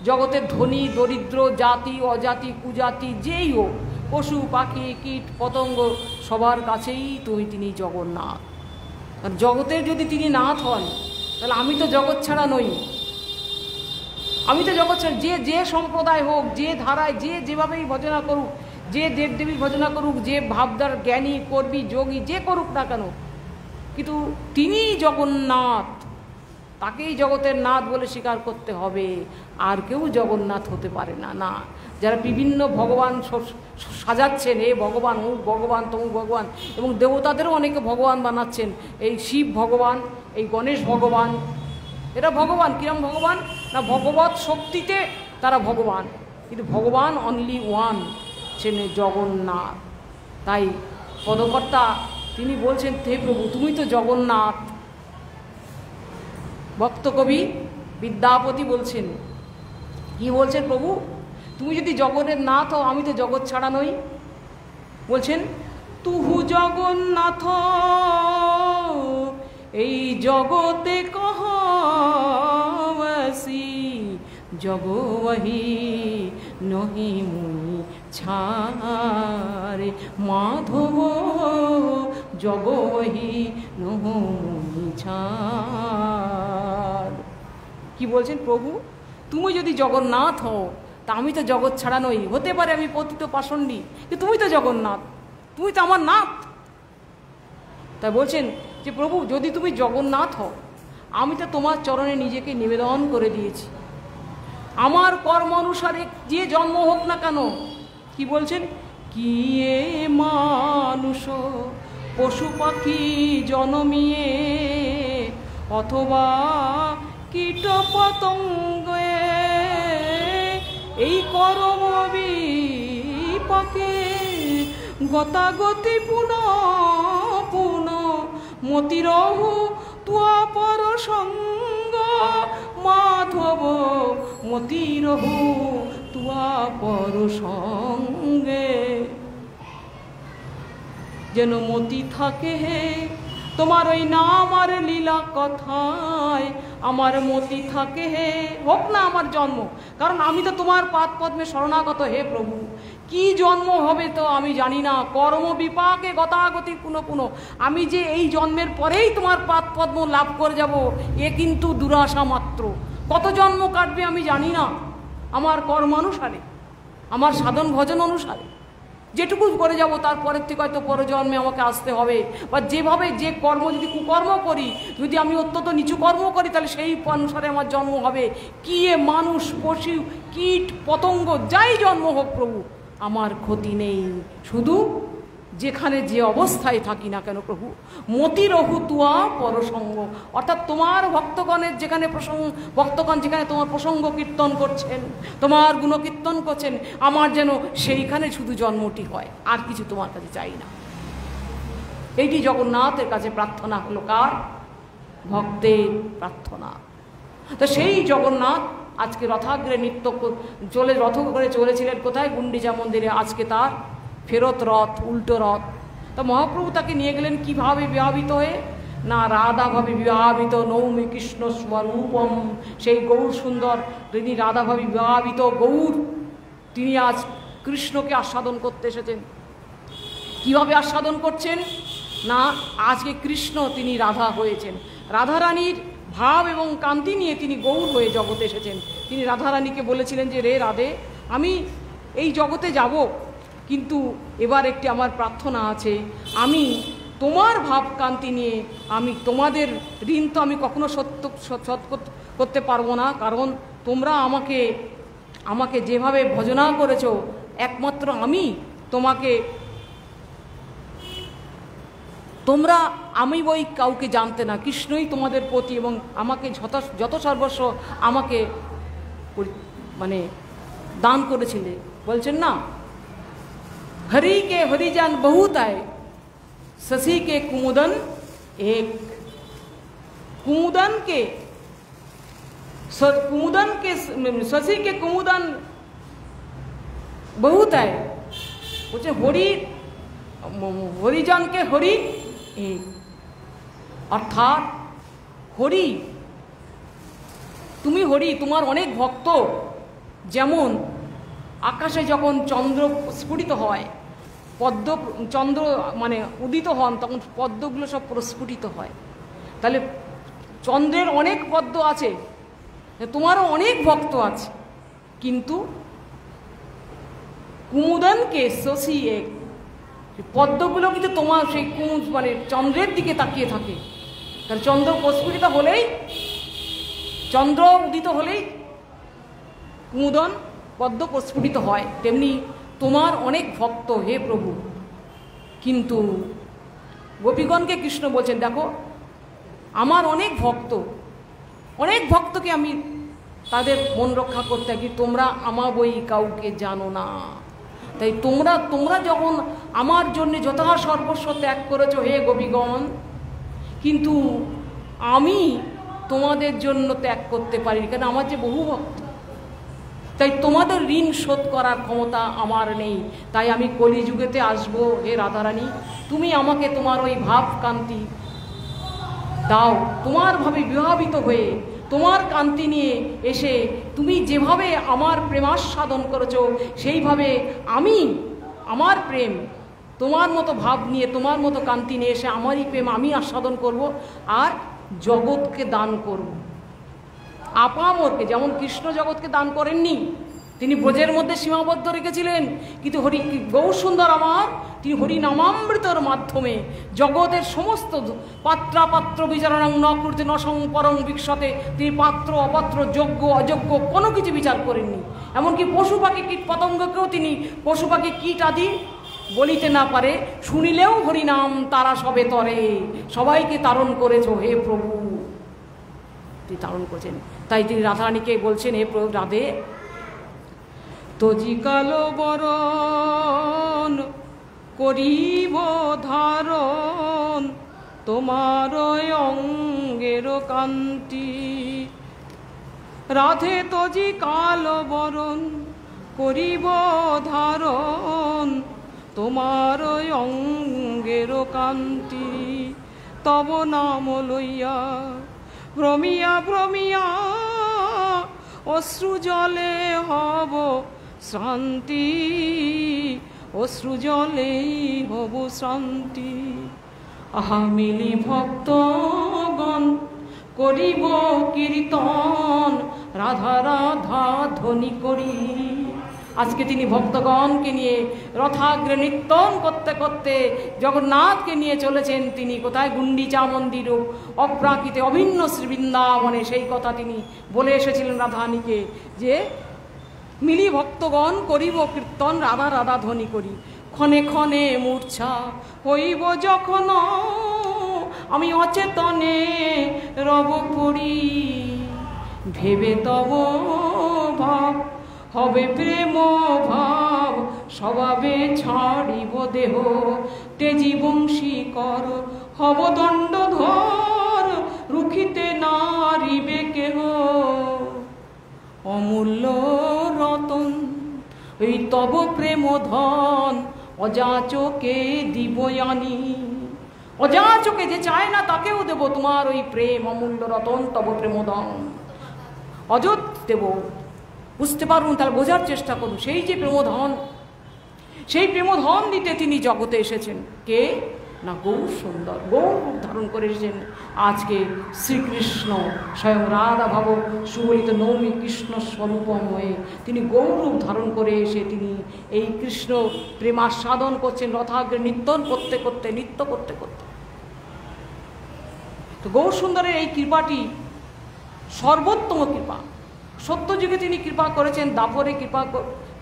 জগতের ধনী দরিদ্র জাতি অজাতি কুজাতি যেই হোক, পশু পাখি কীট পতঙ্গ সবার কাছেই তিনি জগন্নাথ। আর জগতের যদি তিনি নাথ হন, তাহলে আমি তো জগৎ ছাড়া নই। আমি তো জগৎ ছাড়া, যে সম্প্রদায় হোক, যে ধারায় যে যেভাবেই ভজনা করুক, যে দেবদেবীর ভজনা করুক, যে ভাবদার জ্ঞানী কর্মী যোগী যে করুক না কেন, কিন্তু তিনি জগন্নাথ, তাকেই জগতের নাথ বলে স্বীকার করতে হবে। আর কেউ জগন্নাথ হতে পারে না। না, যারা বিভিন্ন ভগবান সাজাচ্ছেন, এ ভগবান ও ভগবান তমু ভগবান, এবং দেবতাদেরও অনেকে ভগবান বানাচ্ছেন। এই শিব ভগবান, এই গণেশ ভগবান, এরা ভগবান। কিরম ভগবান? না ভগবত শক্তিতে তারা ভগবান, কিন্তু ভগবান অনলি ওয়ান, ছেন জগন্নাথ। তাই পদকর্তা তিনি বলছেন, হে প্রভু তুমি তো জগন্নাথ। ভক্ত কবি বিদ্যাপতি বলছেন, কি বলছেন? প্রভু তুমি যদি জগতের নাথ হও, আমি তো জগৎ ছাড়া নই। বলছেন, তুহু জগন্নাথ এই জগতে কহবাসি জগবহি নহি মুনি ছাড়ে মাধব জগবহি নহি ছাড়। কি বলছেন? প্রভু তুমি যদি জগন্নাথ হও, তা আমি তো জগৎ ছাড়া নই। হতে পারে আমি পতিত পাষণ্ডী, কিন্তু তুমি তো জগন্নাথ, তুমি তো আমার নাথ। তাই বলছেন যে প্রভু যদি তুমি জগন্নাথ হও, আমি তো তোমার চরণে নিজেকে নিবেদন করে দিয়েছি। আমার কর্ম অনুসারে যে জন্ম হোক না কেন, কি বলছেন? কি এ মানুষ পশু পাখি জনমিয়ে অথবা কীট পতঙ্গে এই কর্ম বিপাকে গতাগতি পুনঃ পুনঃ মতিরহু তুয়া পর সঙ্গ মাধব মতিরহু তুয়া পর সঙ্গে। যেন মতি থাকে হে তোমার ওই নাম আর লীলা কথায়, আমার মতি থাকে হে। হোক না আমার জন্ম, কারণ আমি তো তোমার পাদ পদ্মে শরণাগত। হে প্রভু কি জন্ম হবে তো আমি জানি না, কর্ম বিপাকে গতাগতি পুনঃ পুনঃ। আমি যে এই জন্মের পরেই তোমার পাদ পদ্ম লাভ করে যাব, এ কিন্তু দুরাশা মাত্র। কত জন্ম কাটবে আমি জানি না, আমার কর্মানুসারে, আমার সাধন ভজন অনুসারে যেটুকু করে যাব, তারপরের থেকে হয়তো পরজন্মে আমাকে আসতে হবে। বা যেভাবে যে কর্ম, যদি কুকর্ম করি, যদি আমি অত্যন্ত নিচু কর্ম করি, তাহলে সেই অনুসারে আমার জন্ম হবে। কি এ মানুষ পশু কীট পতঙ্গ যাই জন্ম হোক প্রভু, আমার ক্ষতি নেই, শুধু যেখানে যে অবস্থায় থাকি না কেন প্রভু, মতিরহু তুয়া পরসঙ্গ, অর্থাৎ তোমার ভক্তগণের যেখানে ভক্তগণ যেখানে তোমার প্রসঙ্গ কীর্তন করছেন, তোমার গুণকীর্তন করছেন, আমার যেন সেইখানে শুধু জন্মটি হয়, আর কিছু তোমার কাছে চাই না। এইটি জগন্নাথের কাছে প্রার্থনা হলো, কার? ভক্তের প্রার্থনা। তো সেই জগন্নাথ আজকে রথাগ্রে নৃত্য রথ করে চলেছিলেন কোথায়? গুন্ডিচা মন্দিরে। আজকে তার ফেরত রথ, উল্টো রথ। তো মহাপ্রভু তাকে নিয়ে গেলেন কিভাবে বিভাবিত হয়ে? না, রাধাভাবে বিভাবিত নৌমি কৃষ্ণ স্বরূপম, সেই গৌর সুন্দর, তিনি রাধাভাবে বিভাবিত গৌর, তিনি আজ কৃষ্ণকে আস্বাদন করতে এসেছেন। কিভাবে আস্বাদন করছেন? না, আজকে কৃষ্ণ তিনি রাধা হয়েছেন, রাধারানীর ভাব এবং কান্তি নিয়ে তিনি গৌর হয়ে জগতে এসেছেন। তিনি রাধারানীকে বলেছিলেন যে, রে রাধে, আমি এই জগতে যাব, কিন্তু এবার একটি আমার প্রার্থনা আছে, আমি তোমার ভাব কান্তি নিয়ে আমি তোমাদের ঋণ তো আমি কখনো শোধ করতে পারবো না, কারণ তোমরা আমাকে যেভাবে ভজনা করেছো, একমাত্র আমি তোমাকে, আমি বই কাউকে জানতে না, কৃষ্ণই তোমাদের প্রতি এবং আমাকে যত সর্বস্ব আমাকে মানে দান করেছিলে। বলছেন না, হরি কে হরিজান বহুত আয়, शशि के कुमुदन एक, कुमुदन के शशि के कुमुदन बहुत है, বলছে হরিজনকে হরি এক, অর্থাৎ হরি, তুমি হরি, তোমার অনেক ভক্ত, যেমন আকাশে যখন চন্দ্র স্ফুটিত হয়, চন্দ্র মানে উদিত হন, তখন পদ্মগুলো সব প্রস্ফুটিত হয়। তাহলে চন্দ্রের অনেক পদ্ম আছে, তোমারও অনেক ভক্ত আছে, কিন্তু কুমুদনকে শশী এক, পদ্মগুলো কিন্তু তোমার সেই মানে চন্দ্রের দিকে তাকিয়ে থাকে। কারণ চন্দ্র প্রস্ফুটিত হলেই, চন্দ্র উদিত হলেই কুমুদন পদ্ম প্রস্ফুটিত হয়, তেমনি তোমার অনেক ভক্ত হে প্রভু। কিন্তু গোপীগণকে কৃষ্ণ বলছেন, দেখো আমার অনেক ভক্তকে আমি তাদের মন রক্ষা করতে থাকি, তোমরা আমার বই কাউকে জানো না। তাই তোমরা যখন আমার জন্য যথা সর্বস্ব ত্যাগ করেছো হে গোপীগণ, কিন্তু আমি তোমাদের জন্য ত্যাগ করতে পারি, কারণ আমার যে বহু ভক্ত, তাই তোমাদের ঋণ শোধ করার ক্ষমতা আমার নেই। তাই আমি কলিযুগেতে আসবো হে রাধারানী, তুমি আমাকে তোমার ওই ভাব কান্তি দাও, তোমার ভাবে বিভাবিত হয়ে তোমার কান্তি নিয়ে এসে তুমি যেভাবে আমার প্রেমাস্বাদন করেছো, সেইভাবে আমি আমার প্রেম তোমার মতো ভাব নিয়ে, তোমার মতো কান্তি নিয়ে এসে আমারই প্রেম আমি আস্বাদন করব আর জগৎকে দান করব। আপামরকে, যেমন কৃষ্ণ জগৎকে দান করেননি, তিনি ব্রজের মধ্যে সীমাবদ্ধ রেখেছিলেন, কিন্তু গৌর সুন্দর আমার, তিনি হরিনামামৃতর মাধ্যমে জগতের সমস্ত পাত্রাপাত্র বিচারণাং ন কৃতে ন সংপরং বিক্ষতে, তিনি পাত্র অপাত্র, যোগ্য অযোগ্য কোনো কিছু বিচার করেননি। এমনকি পশু পাখি কীট পতঙ্গকেও তিনি পশু পাখি কীট আদি বলিতে না পারে, শুনিলেও হরিনাম তারা সবে তরে, সবাইকে তারণ করেছ হে প্রভু, তিনি তারণ করেছেন। তাই তিনি রাধারানীকে বলছেন, হে প্রভু রাধে, তজি কালো বরণ করিব ধারণ, তোমার অঙ্গের কান্তি, রাধে তজি কালো বরণ করিব ধারণ, তোমার অঙ্গের কান্তি, তব নাম লইয়া ভ্রমিয়া ভ্রমিয়া অশ্রু জলে হব শান্তি, অশ্রু জলেই হব শান্তি। আহা মিলি ভক্তগণ করিব কীর্তন, রাধা রাধা ধ্বনি করি। আজকে তিনি ভক্তগণকে নিয়ে রথাগ্রে নৃত্যন করতে করতে জগন্নাথকে নিয়ে চলেছেন। তিনি কোথায়? গুন্ডিচা মন্দির, অপ্রাকৃতে অভিন্ন শ্রী বৃন্দাবনে। সেই কথা তিনি বলে এসেছিলেন রাধারানীকে, যে মিলি ভক্তগণ করিব কীর্তন, রাধা রাধা ধ্বনি করি। ক্ষণে ক্ষণে মূর্ছা হইব যখন, আমি অচেতনে রব পড়ি, ভেবে তব ভাব হবে প্রেম ভাব, স্বভাবে ছাড়িব দেহ, তেজি বংশী কর হব দণ্ডধর, রুখিতে নারিবে কেহ। অমূল্য রতন এই তব প্রেম ধন, অযাচকে দিব আনি, অযাচকে যে চায় না তাকেও দেব তোমার ওই প্রেম, অমূল্য রতন তব প্রেম ধন, অযথ দেব। বুঝতে পারুন, তাহলে বোঝার চেষ্টা করুন, সেই যে প্রেমধন, সেই প্রেমধন দিতে তিনি জগতে এসেছেন। কে না গৌর সুন্দর, গৌর রূপ ধারণ করে এসেছেন আজকে শ্রীকৃষ্ণ স্বয়ং রাধা ভাব সুবলিত নৌমী কৃষ্ণ স্বরূপম হয়ে তিনি গৌর রূপ ধারণ করে এসে তিনি এই কৃষ্ণ প্রেমাস্বাদন করছেন রথাগ্রে নিত্যন করতে করতে, নৃত্য করতে করতে। তো গৌর সুন্দরের এই কৃপাটি সর্বোত্তম কৃপা। সত্যযুগে তিনি কৃপা করেছেন, দাপরে কৃপা,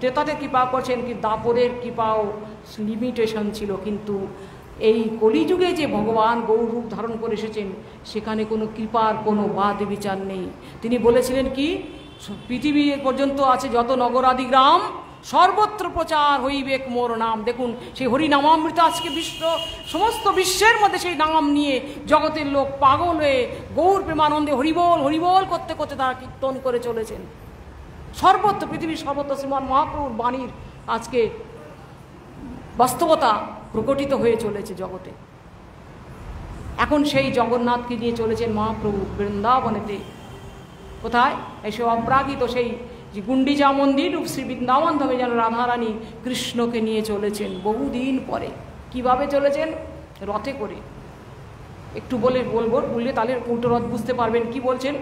ত্রেতাতে কৃপা করেছেন, কিন্তু দাপরের কৃপাও লিমিটেশন ছিল। কিন্তু এই কলিযুগে যে ভগবান গৌর রূপ ধারণ করে এসেছেন সেখানে কোনো কৃপার কোনো বাদ বিচার নেই। তিনি বলেছিলেন কি, পৃথিবী পর্যন্ত আছে যত নগরাদি গ্রাম, সর্বত্র প্রচার হইবেক মোর নাম। দেখুন সেই হরিনামামৃত আজকে সমস্ত বিশ্বের মধ্যে সেই নাম নিয়ে জগতের লোক পাগল হয়ে গৌর প্রেমানন্দে হরিবোল হরিবোল করতে করতে তারা কীর্তন করে চলেছেন। সর্বত্র পৃথিবীর সর্বত্র শ্রীমান মহাপ্রভুর বাণীর আজকে বাস্তবতা প্রকটিত হয়ে চলেছে জগতে। এখন সেই জগন্নাথকে নিয়ে চলেছেন মহাপ্রভু বৃন্দাবনেতে। কোথায়? এসে অপ্রাকৃত সেই যে গুন্ডিচা মন্দির রূপ শ্রী বৃন্দাবন ধামে যেন রাধারানী কৃষ্ণকে নিয়ে চলেছেন বহুদিন পরে। কিভাবে চলেছেন? রথে করে। একটু বললে তাহলে উল্টো রথ বুঝতে পারবেন। কি বলছেন?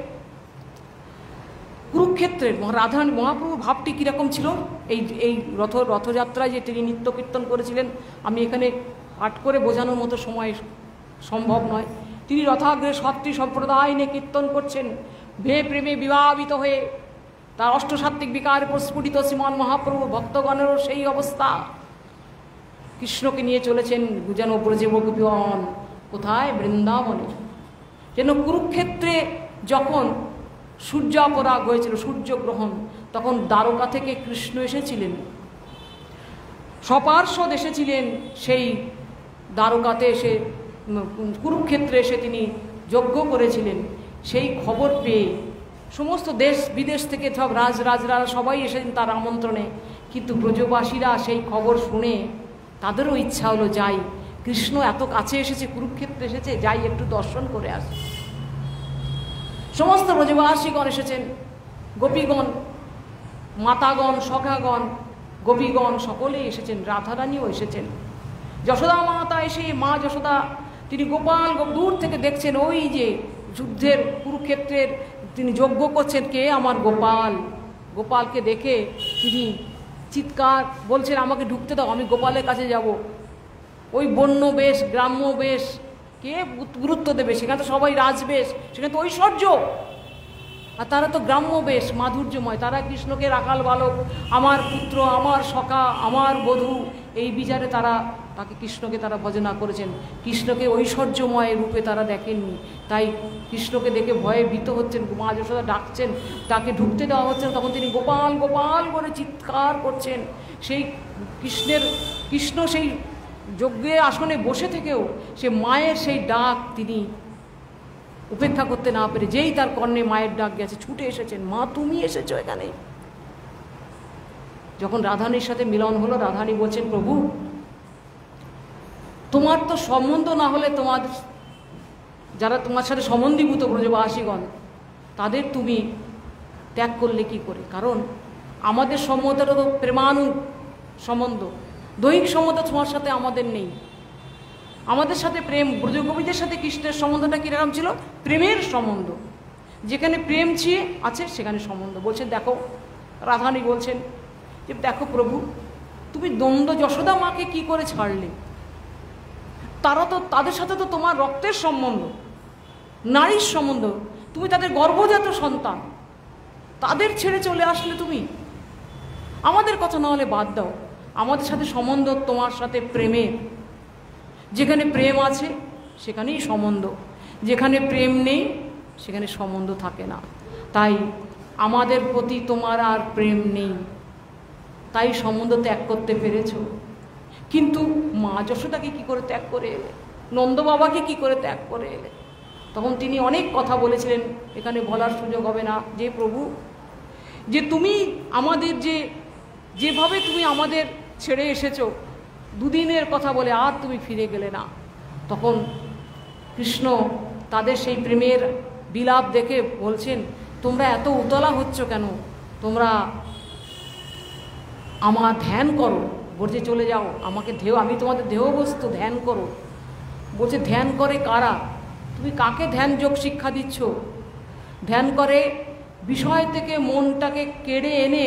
কুরুক্ষেত্রের রাধারানী মহাপ্রভুর ভাবটি কীরকম ছিল এই রথযাত্রায় যে তিনি নিত্য কীর্তন করেছিলেন, আমি এখানে পাঠ করে বোঝানোর মতো সময় সম্ভব নয়। তিনি রথাগ্রে সত্রী সম্প্রদায় নিয়ে কীর্তন করছেন, ভে প্রেমে বিভাবিত হয়ে তার অষ্টসাত্ত্বিক বিকারে প্রস্ফুটিত শ্রীমান মহাপ্রভু ভক্তগণেরও সেই অবস্থা। কৃষ্ণকে নিয়ে চলেছেন যেন ব্রজে গোপীগণ। কোথায়? বৃন্দাবনে। যেন কুরুক্ষেত্রে যখন সূর্যাপরাগ হয়েছিল, সূর্যগ্রহণ, তখন দ্বারকা থেকে কৃষ্ণ এসেছিলেন, সপার্ষদ এসেছিলেন সেই দ্বারকাতে এসে, কুরুক্ষেত্রে এসে তিনি যজ্ঞ করেছিলেন। সেই খবর পেয়ে সমস্ত দেশ বিদেশ থেকে সব রাজরাজরা সবাই এসেছেন তার আমন্ত্রণে। কিন্তু ব্রজবাসীরা সেই খবর শুনে তাদেরও ইচ্ছা হলো যাই, কৃষ্ণ এত কাছে এসেছে, কুরুক্ষেত্রে এসেছে, যাই একটু দর্শন করে আসি। সমস্ত ব্রজবাসীগণ এসেছেন, গোপীগণ, মাতাগণ, সখাগণ, গোপীগণ সকলেই এসেছেন, রাধারানীও এসেছেন। যশোদা মাতা এসে, মা যশোদা তিনি গোপাল দূর থেকে দেখছেন, ওই যে যুদ্ধের কুরুক্ষেত্রের তিনি যজ্ঞ করছেন, কে? আমার গোপাল। গোপালকে দেখে তিনি চিৎকার বলছেন, আমাকে ঢুকতে দাও, আমি গোপালের কাছে যাব। ওই বন্য বেশ, গ্রাম্য বেশ, কে গুরুত্ব দেবে? সেখানে তো সবাই রাজবেশ, সেখানে তো ঐশ্বর্য। আর তারা তো গ্রাম্য বেশ, মাধুর্যময়। তারা কৃষ্ণকে রাখাল বালক, আমার পুত্র, আমার সখা, আমার বধূ, এই বিচারে তাকে কৃষ্ণকে তারা ভজনা করেছেন। কৃষ্ণকে ঐশ্বর্যময় রূপে তারা দেখেননি। তাই কৃষ্ণকে দেখে ভয়ে ভীত হচ্ছেন, মা যশোদা ডাকছেন, তাকে ঢুকতে দেওয়া হচ্ছে না। তখন তিনি গোপাল গোপাল করে চিৎকার করছেন। সেই কৃষ্ণ সেই যজ্ঞের আসনে বসে থেকেও সে মায়ের সেই ডাক তিনি উপেক্ষা করতে না পেরে, যেই তার কর্ণে মায়ের ডাক গেছে, ছুটে এসেছেন, মা তুমি এসেছো এখানে। যখন রাধারানীর সাথে মিলন হলো, রাধারানী বলছেন, প্রভু তোমার তো সম্বন্ধ না হলে, যারা তোমার সাথে সম্বন্ধীভূত ব্রজবাসীগণ, তাদের তুমি ত্যাগ করলে কি করে? কারণ আমাদের সম্বন্ধটা তো প্রেমানু সম্বন্ধ, দৈহিক সম্বন্ধ তোমার সাথে আমাদের নেই। আমাদের সাথে প্রেম, ব্রজগোপীদের সাথে কৃষ্ণের সম্বন্ধটা কীরকম ছিল? প্রেমের সম্বন্ধ। যেখানে প্রেম আছে সেখানে সম্বন্ধ। বলছেন, দেখো, রাধারানী বলছেন যে দেখো প্রভু, তুমি দ্বন্দ্ব যশোদা মাকে কি করে ছাড়লে? তাদের সাথে তো তোমার রক্তের সম্বন্ধ, নারীর সম্বন্ধ, তুমি তাদের গর্ভজাত সন্তান, তাদের ছেড়ে চলে আসলে তুমি। আমাদের কথা না হলে বাদ দাও, আমাদের সাথে সম্বন্ধ তোমার সাথে প্রেমের। যেখানে প্রেম আছে সেখানেই সম্বন্ধ, যেখানে প্রেম নেই সেখানে সম্বন্ধ থাকে না। তাই আমাদের প্রতি তোমার আর প্রেম নেই, তাই সম্বন্ধ ত্যাগ করতে পেরেছ। কিন্তু মা যশোদাকে কি করে ত্যাগ করে এলে, নন্দ বাবাকে কি করে ত্যাগ করে এলে? তখন তিনি অনেক কথা বলেছিলেন, এখানে বলার সুযোগ হবে না। যে প্রভু, যে তুমি আমাদের যেভাবে তুমি আমাদের ছেড়ে এসেছো, দুদিনের কথা বলে আর তুমি ফিরে গেলে না। তখন কৃষ্ণ তাদের সেই প্রেমের বিলাপ দেখে বলছেন, তোমরা এত উতলা হচ্ছ কেন? তোমরা আমার ধ্যান করো। বলছে চলে যাও, আমাকে আমি তোমাদের দেহবস্তু, ধ্যান করো। বলছে ধ্যান করে কারা? তুমি কাকে ধ্যান যোগ শিক্ষা দিচ্ছ? ধ্যান করে বিষয় থেকে মনটাকে কেড়ে এনে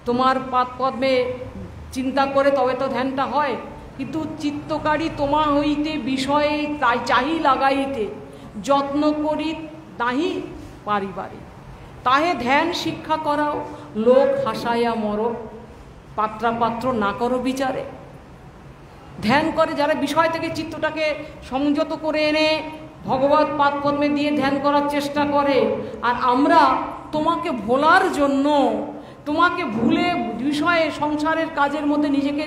তোমার পাদপদ্মে চিন্তা করে তবে তো ধ্যানটা হয়। কিন্তু চিত্তকারী তোমা হইতে বিষয়ে তাই চাহি লাগাইতে যত্ন করি তাহি পারিবারে, তাহে ধ্যান শিক্ষা করাও লোক হাসাইয়া মরো, পাত্রাপাত্র না করো বিচারে। ধ্যান করে যারা বিষয় থেকে চিত্তটাকে সংযত করে এনে ভগবত পাদপদ্মে দিয়ে ধ্যান করার চেষ্টা করে, আর আমরা তোমাকে ভোলার জন্য, তোমাকে ভুলে বিষয়ে সংসারের কাজের মধ্যে নিজেকে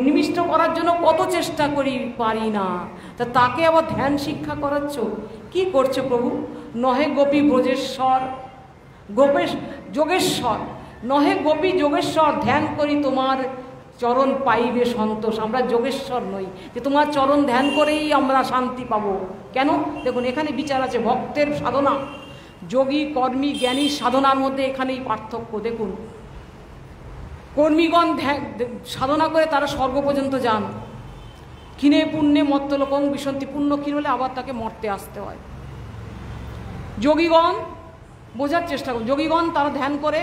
নিবিষ্ট করার জন্য কত চেষ্টা করি, পারি না। তা তাকে আবার ধ্যান শিক্ষা করাচ্ছ, কি করছে প্রভু? নহে গোপী ব্রজেশ্বর যোগেশ্বর, নহে গোপী যোগেশ্বর, ধ্যান করি তোমার চরণ পাইবে সন্তোষ। আমরা যোগেশ্বর নই যে তোমার চরণ ধ্যান করেই আমরা শান্তি পাবো। কেন? দেখুন এখানে বিচার আছে ভক্তের সাধনা, যোগী কর্মী জ্ঞানী সাধনার মধ্যে এখানেই পার্থক্য। দেখুন কর্মীগণ সাধনা করে তারা স্বর্গ পর্যন্ত যান, ক্ষীণে পুণ্যে মত্তলোকং বিশন্তি, পুণ্য ক্ষীণ হলে আবার তাকে মরতে আসতে হয়। যোগীগণ বোঝার চেষ্টা করুন, যোগীগণ তারা ধ্যান করে,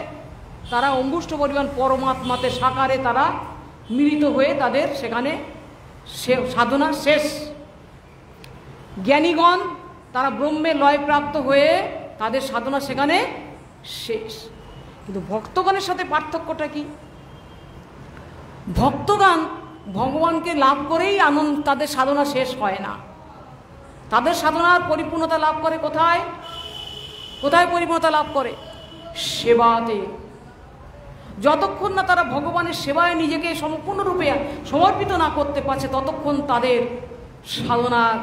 তারা অঙ্গুষ্ঠ পরিমাণ পরমাত্মাতে সাকারে তারা মিলিত হয়ে তাদের সেখানে সাধনা শেষ। জ্ঞানীগণ তারা ব্রহ্মে লয়প্রাপ্ত হয়ে তাদের সাধনা সেখানে শেষ। কিন্তু ভক্তগণের সাথে পার্থক্যটা কি? ভক্তগণ ভগবানকে লাভ করেই আনন্দ, তাদের সাধনা শেষ হয় না। তাদের সাধনার পরিপূর্ণতা লাভ করে কোথায়? কোথায় পরিপূর্ণতা লাভ করে? সেবাতে। যতক্ষণ না তারা ভগবানের সেবায় নিজেকে সম্পূর্ণরূপে সমর্পিত না করতে পারছে, ততক্ষণ তাদের সাধনার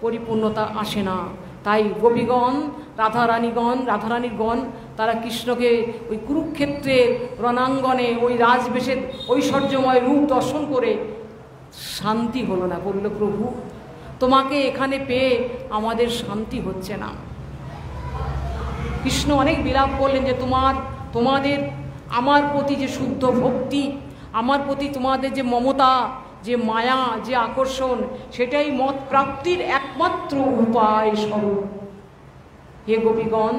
পরিপূর্ণতা আসে না। তাই গোপীগণ, রাধারানীগণ তারা কৃষ্ণকে ওই কুরুক্ষেত্রের রণাঙ্গনে ওই রাজবেশের ঐশ্বর্যময় রূপ দর্শন করে শান্তি হলো না। বলল প্রভু তোমাকে এখানে পেয়ে আমাদের শান্তি হচ্ছে না। কৃষ্ণ অনেক বিলাপ করলেন যে তোমাদের আমার প্রতি যে শুদ্ধ ভক্তি, আমার প্রতি তোমাদের যে মমতা, যে মায়া, যে আকর্ষণ, সেটাই মত প্রাপ্তির একমাত্র উপায় স্বরূপ। হে গোপীগণ,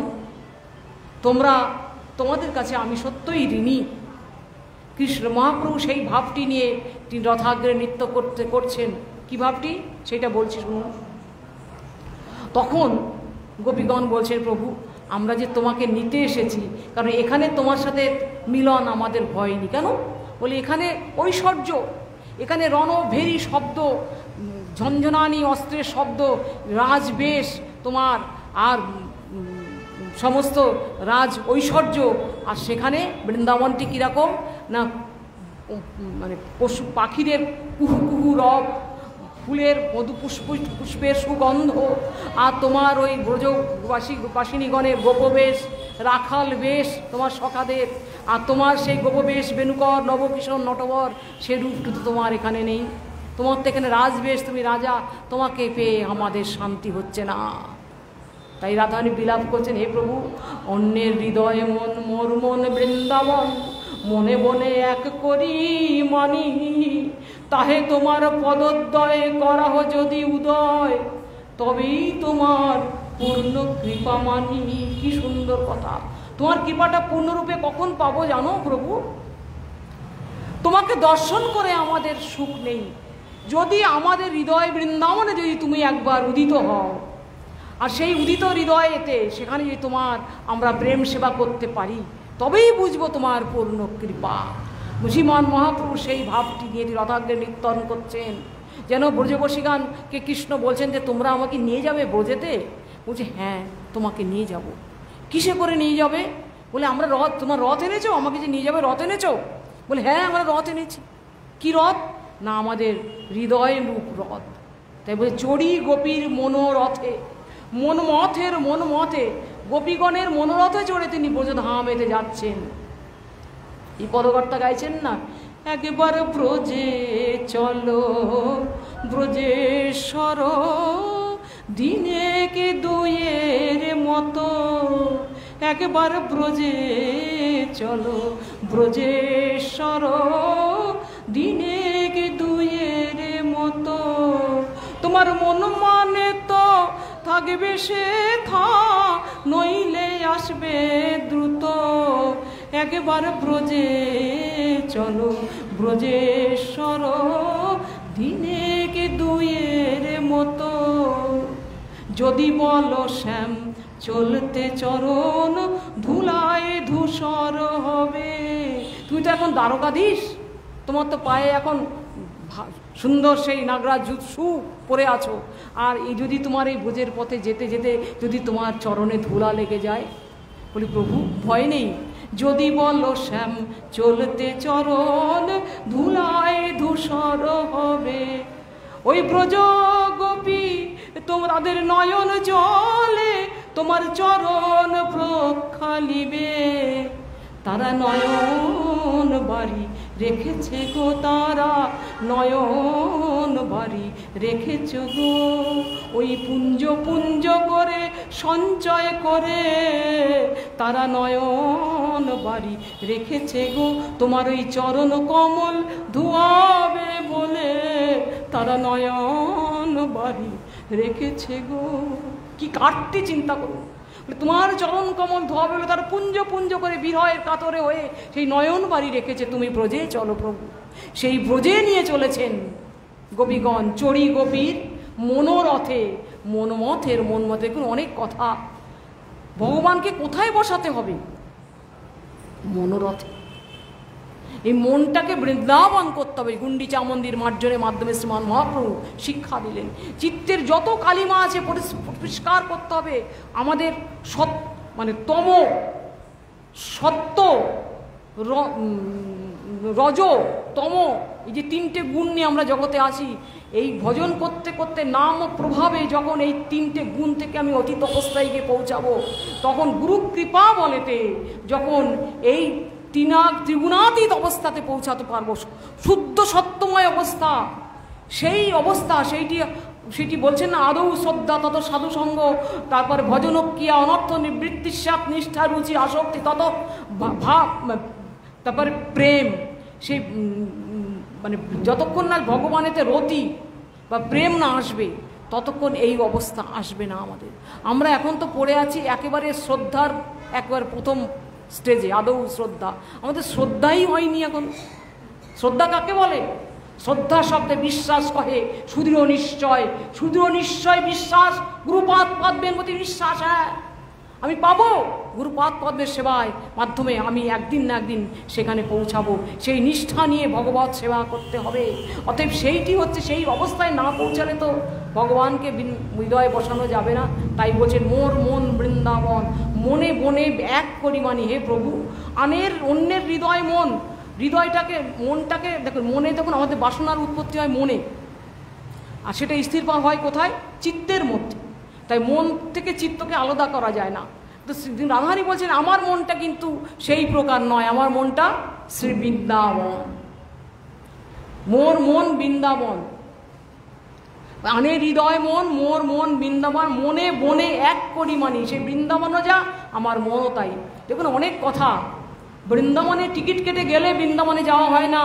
তোমাদের কাছে আমি সত্যই ঋণী। কৃষ্ণ মহাপ্রভু সেই ভাবটি নিয়ে তিনি রথাগ্রে নৃত্য করছেন। কি ভাবটি সেটা বলছি শুনুন। তখন গোপীগণ বলছেন প্রভু আমরা যে তোমাকে নিতে এসেছি, কারণ এখানে তোমার সাথে মিলন আমাদের হয়নি। কেন? বলি এখানে ঐশ্বর্য, এখানে রণভেরী শব্দ, ঝঞ্ঝনানি অস্ত্রের শব্দ, রাজবেশ তোমার, আর সমস্ত রাজ ঐশ্বর্য। আর সেখানে বৃন্দাবনটি কীরকম না, মানে পশু পাখিদের কুহু কুহু রব, ফুলের মধু পুষ্পের সুগন্ধ, আর তোমার ওই ব্রজবাসিনীগণের গোপবেশ, রাখাল বেশ তোমার সখাদের, আর তোমার সেই গোপবেশ বেণুকর নবকিশোর নটবর, সে রূপটা তো তোমার এখানে নেই। তোমার তো এখানে রাজবেশ, তুমি রাজা, তোমাকে পেয়ে আমাদের শান্তি হচ্ছে না। তাই রাধারানী বিলাপ করছেন, হে প্রভু অন্যের হৃদয়ে মন, মোর মন বৃন্দাবন, মনে বনে এক করি মানি, তাহে তোমার পদোদয় করাহ যদি উদয়, তবেই তোমার পূর্ণ কৃপা মানি। কি সুন্দর কথা! তোমার কৃপাটা পূর্ণরূপে কখন পাবো জানো প্রভু? তোমাকে দর্শন করে আমাদের সুখ নেই। যদি আমাদের হৃদয় বৃন্দাবনে যদি তুমি একবার উদিত হও, আর সেই উদিত হৃদয়েতে সেখানে যদি আমরা প্রেম সেবা করতে পারি, তবেই বুঝবো তোমার পূর্ণ কৃপা। শ্রীমান মহাপ্রভু সেই ভাবটি নিয়ে রথাগ্রে নিত্যন করছেন, যেন ব্রজবশীগণকে কৃষ্ণ বলছেন যে তোমরা আমাকে নিয়ে যাবে ব্রজেতে। বলছে হ্যাঁ তোমাকে নিয়ে যাব। কিসে করে নিয়ে যাবে? বলে আমরা রথ, তোমার রথ এনেছো, আমাকে যে নিয়ে যাবে রথ এনেছো? বলে হ্যাঁ আমরা রথ এনেছি। কি রথ? না আমাদের হৃদয় রূপ রথ। তাই বলে চড়ি গোপীর মনোরথে, মনমথে গোপীগণের মনোরথে চড়ে তিনি ব্রজধামেতে যাচ্ছেন। এই পদকর্তা গাইছেন না, একবার ব্রজে চলো ব্রজেশ্বর, দিনে কে দুয়ের মতো, একবার ব্রজে চলো ব্রজেশ্বর, দিনে কে দুয়ের মতো, তোমার মন মানে তো থাকবে সে থা, নইলে আসবে দ্রুত, একবার ব্রজে চলো ব্রজেশ্বর, দিনে কে দুয়ের মতো, যদি বলো শ্যাম চলতে চরণ, ধুলায় ধূসর হবে। তুমি তো এখন দ্বারকাধীশ, তোমার তো পায়ে এখন সুন্দর সেই নাগরাজ শু পরে আছো, আর এই যদি তোমার এই ব্রজের পথে যেতে যেতে যদি তোমার চরণে ধুলা লেগে যায়, বলি প্রভু ভয় নেই, যদি বলো শ্যাম চলতে চরণ, ধুলায় ধূসর হবে। ওই ব্রজ গোপী তোমাদের নয়ন জলে তোমার চরণ প্রক্ষালিবে, তারা নয়ন বাড়ি রেখেছে গো, তারা নয়ন বাড়ি রেখেছ গো, ওই পুঞ্জ পুঞ্জ করে সঞ্চয় করে তারা নয়ন বাড়ি রেখেছে গো, তোমার ওই চরণ কমল ধুয়াবে বলে তারা নয়ন বাড়ি রেখেছে গো। কি কাটতে চিন্তা করো, তোমার চরণ কমল ধোয়াবে বলে তার পুঞ্জ পুঞ্জ করে বিরহের কাতরে হয়ে সেই নয়ন বাড়ি রেখেছে, তুমি ব্রজে চলো প্রভু। সেই ব্রজে নিয়ে চলেছেন গোপীগণ, চড়ি গোপীর মনোরথে, মনমথের মনমথে অনেক কথা। ভগবানকে কোথায় বসাতে হবে? মনোরথে। এই মনটাকে বৃন্দাবন করতে হবে। গুন্ডিচা মন্দির মার্জনের মাধ্যমে শ্রীমান মহাপ্রভু শিক্ষা দিলেন। চিত্তের যত কালিমা আছে পরিষ্কার করতে হবে। আমাদের মানে সত্য, রজ, তম, এই যে তিনটে গুণ নিয়ে আমরা জগতে আসি, এই ভজন করতে করতে নাম প্রভাবে যখন এই তিনটে গুণ থেকে আমি অতীত অবস্থায় গিয়ে পৌঁছাবো, তখন গুরু কৃপা বলেতে যখন এই ত্রিগুণাতীত অবস্থাতে পৌঁছাতে পারবো, শুদ্ধ সত্যময় অবস্থা, সেই অবস্থা সেটি বলছেন না, আদৌ শ্রদ্ধা তত সাধুসঙ্গ, তারপর ভজনক্রিয়া অনর্থ নিবৃত্তি সাত নিষ্ঠা রুচি আসক্তি তত ভাব, তারপরে প্রেম। সেই মানে যতক্ষণ না ভগবানেতে রতি বা প্রেম না আসবে ততক্ষণ এই অবস্থা আসবে না আমাদের। আমরা এখন তো পড়ে আছি একেবারে শ্রদ্ধার একবার প্রথম স্টেজে, আদৌ শ্রদ্ধা। আমাদের শ্রদ্ধাই হয়নি এখন। শ্রদ্ধা কাকে বলে? শ্রদ্ধা শব্দে বিশ্বাস কহে, সুদৃঢ় নিশ্চয়, সুদৃঢ় নিশ্চয় বিশ্বাস, গুরুপাদ পদ্মের প্রতি বিশ্বাস। হ্যাঁ আমি পাবো গুরুপাদ পদ্মের সেবায় মাধ্যমে, আমি একদিন না একদিন সেখানে পৌঁছাবো। সেই নিষ্ঠা নিয়ে ভগবত সেবা করতে হবে। অতএব সেইটি হচ্ছে, সেই অবস্থায় না পৌঁছালে তো ভগবানকে হৃদয়ে বসানো যাবে না। তাই বলছেন মোর মন বৃন্দাবন, মনে বনে এক করি মানি হে প্রভু। অন্যের হৃদয় মন, মনটাকে দেখুন, মনে তখন আমাদের বাসনার উৎপত্তি হয় মনে, আর সেটা স্থির হয় কোথায়? চিত্তের মধ্যে। তাই মন থেকে চিত্তকে আলাদা করা যায় না। তো রাধারানী বলছেন আমার মনটা কিন্তু সেই প্রকার নয়, আমার মনটা শ্রী বৃন্দাবন, মোর মন বৃন্দাবন, আনের হৃদয় মন, মোর মন বৃন্দাবন, মনে বনে এক করি মানি। সেই বৃন্দাবনও যা, আমার মনও তাই। দেখুন অনেক কথা, বৃন্দাবনে টিকিট কেটে গেলে বৃন্দাবনে যাওয়া হয় না,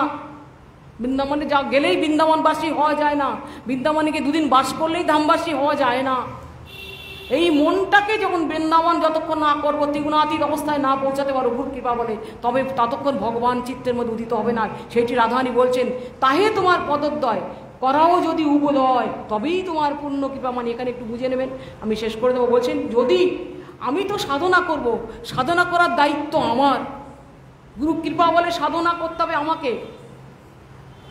বৃন্দাবনে গেলেই বৃন্দাবনবাসী হওয়া যায় না, বৃন্দাবনে গিয়ে দুদিন বাস করলেই ধামবাসী হওয়া যায় না। এই মনটাকে যখন বৃন্দাবন যতক্ষণ না করবো, ত্রিগুণাতীত অবস্থায় না পৌঁছাতে পারো গুরু কৃপা বলে, তবে ততক্ষণ ভগবান চিত্তের মধ্যে উদিত হবে না। সেইটি রাধারানী বলছেন, তাহে তোমার পদোদ্বয় করাও যদি উবোদয়, তবেই তোমার পূর্ণ কৃপা। মানে এখানে একটু বুঝে নেবেন, আমি শেষ করে দেবো। বলছেন যদি আমি তো সাধনা করব, সাধনা করার দায়িত্ব আমার, গুরু কৃপা বলে সাধনা করতে হবে আমাকে।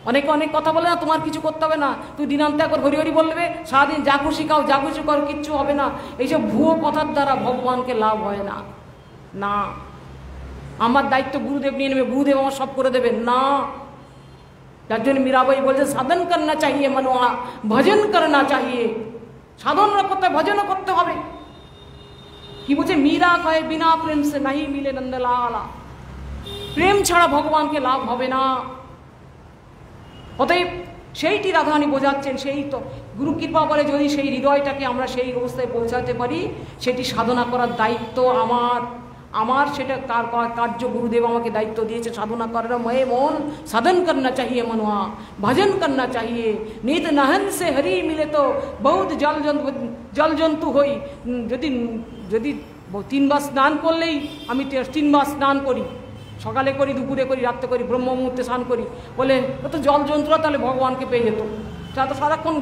অনেকে অনেক কথা বলে না, তোমার কিছু করতে হবে না, তুই দিনান্তে একবার হরি হরি বলবে, সারাদিন যা খুশি খাও, যা খুশি করো, কিচ্ছু হবে না। এইসব ভুয়ো কথার দ্বারা ভগবানকে লাভ হয় না। না, আমার দায়িত্ব গুরুদেব নিয়ে নেবে, গুরুদেব আমার সব করে দেবেন না। যার জন্য মীরাবাই বলছে সাধন করনা চাহিয়ে মনোয়া, ভজন করনা চাহিয়ে। সাধনও করতে হবে, ভজনও করতে হবে। কি বলছে, মীরা কহে বিনা প্রেম সে নাহি মিলে নন্দলালা। প্রেম ছাড়া ভগবানকে লাভ হবে না। অতএব সেইটি রাধারানী বোঝাচ্ছেন। সেই তো গুরু কৃপা বলে যদি সেই হৃদয়টাকে আমরা সেই অবস্থায় পৌঁছাতে পারি, সেটি সাধনা করার দায়িত্ব আমার সেটা কার্য গুরুদেব আমাকে দায়িত্ব দিয়েছে সাধনা করার। ময়ে মন সাধন করনা চাহিয়ে মনোয়া, ভজন করনা চাহিয়ে। নিত নহন সে হরি মিলে তো বহুত জল জন্তু হই। যদি 3 বার স্নান করলেই, আমি 3 বার স্নান করি, সকালে করি, দুপুরে করি, রাত্রে করি, ব্রহ্ম মুহূর্তে স্নান করি, বলে তো জল জন্তুরা তাহলে ভগবানকে পেয়ে যেত। তারা তো সারাক্ষণ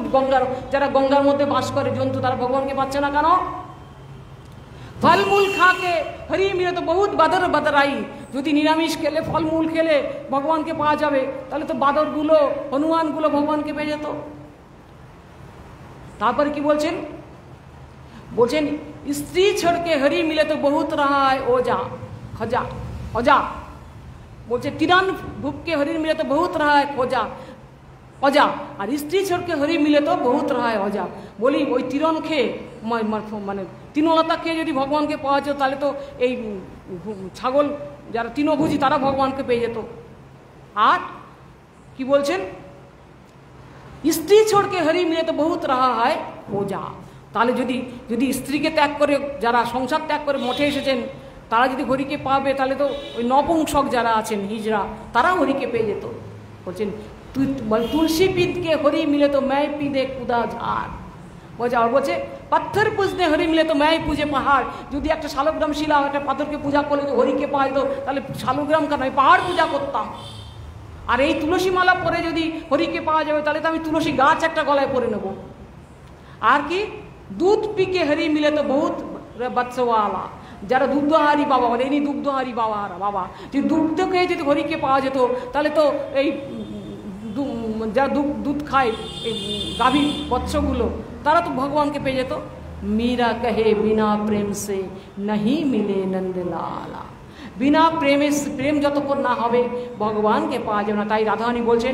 যারা গঙ্গার মধ্যে বাস করে জন্তু, তারা ভগবানকে পাচ্ছে না কেন? ফলমূল খাকে হরি মিলে তো বহুত বাদর বাদরাই। যদি নিরামিষ খেলে, ফলমূল খেলে ভগবানকে পাওয়া যাবে, তাহলে তো বাদরগুলো, হনুমানগুলো ভগবানকে পেয়ে যেত। তারপরে কি বলছেন? স্ত্রী ছড়কে হরি মিলে তো বহুত রাহায় ওজা খজা অজা। বলছে তিরান ভুপকে হরি মিলে তো বহুত রাহায় খোজা অজা, আর স্ত্রী ছড়কে হরি মিলে তো বহুত রাহায় অজা। বলি ওই তিরন খেয়ে, মানে তৃণলতা খেয়ে যদি ভগবানকে পাওয়া যেত, তাহলে তো এই ছাগল যারা তৃণভোজী তারা ভগবানকে পেয়ে যেত। আর কি বলছেন? স্ত্রী ছোড়কে হরি মিলে তো বহুত রাহা হয় ওজা। তাহলে যদি স্ত্রীকে ত্যাগ করে, যারা সংসার ত্যাগ করে মঠে এসেছেন, তারা যদি হরিকে পাবে, তাহলে তো ওই নপুংসক যারা আছেন হিজড়া, তারা হরিকে পেয়ে যেত। বলছেন তুলসী পিদকে হরি মিলে তো मैं পিদে কুদা ঝাড়। বলছে পাথর পুজতে হরি মিলে তো मैं পুজে পাহাড়। যদি একটা শালগ্রাম শিলা, একটা পাথরকে পূজা করলে তো হরিকে পাওয়া যেত, তাহলে শালগ্রাম কেন, আমি পাহাড় পূজা করতাম। আর এই তুলসী মালা পরে যদি হরিকে পাওয়া যাবে, তাহলে তো আমি তুলসী গাছ একটা গলায় পরে নেব। আর কি দুধ পিকে হরি মিলে তো বহুত বৎসওয়ালা। যারা দুগ্ধহারী বাবা বলে, ইনি দুগ্ধহারী বাবা, যে দুগ্ধ খেয়ে যদি হরিকে পাওয়া যেত, তাহলে তো এই যারা দুধ খায়, এই গাভী বৎসগুলো, তারা তো ভগবানকে পেয়ে যেত। মীরা কহে বিনা প্রেম সে नहीं মিলে নন্দলালা। বিনা প্রেম যতক্ষণ না হবে ভগবানকে পাওয়া যাবে না। তাই রাধারানী বলছেন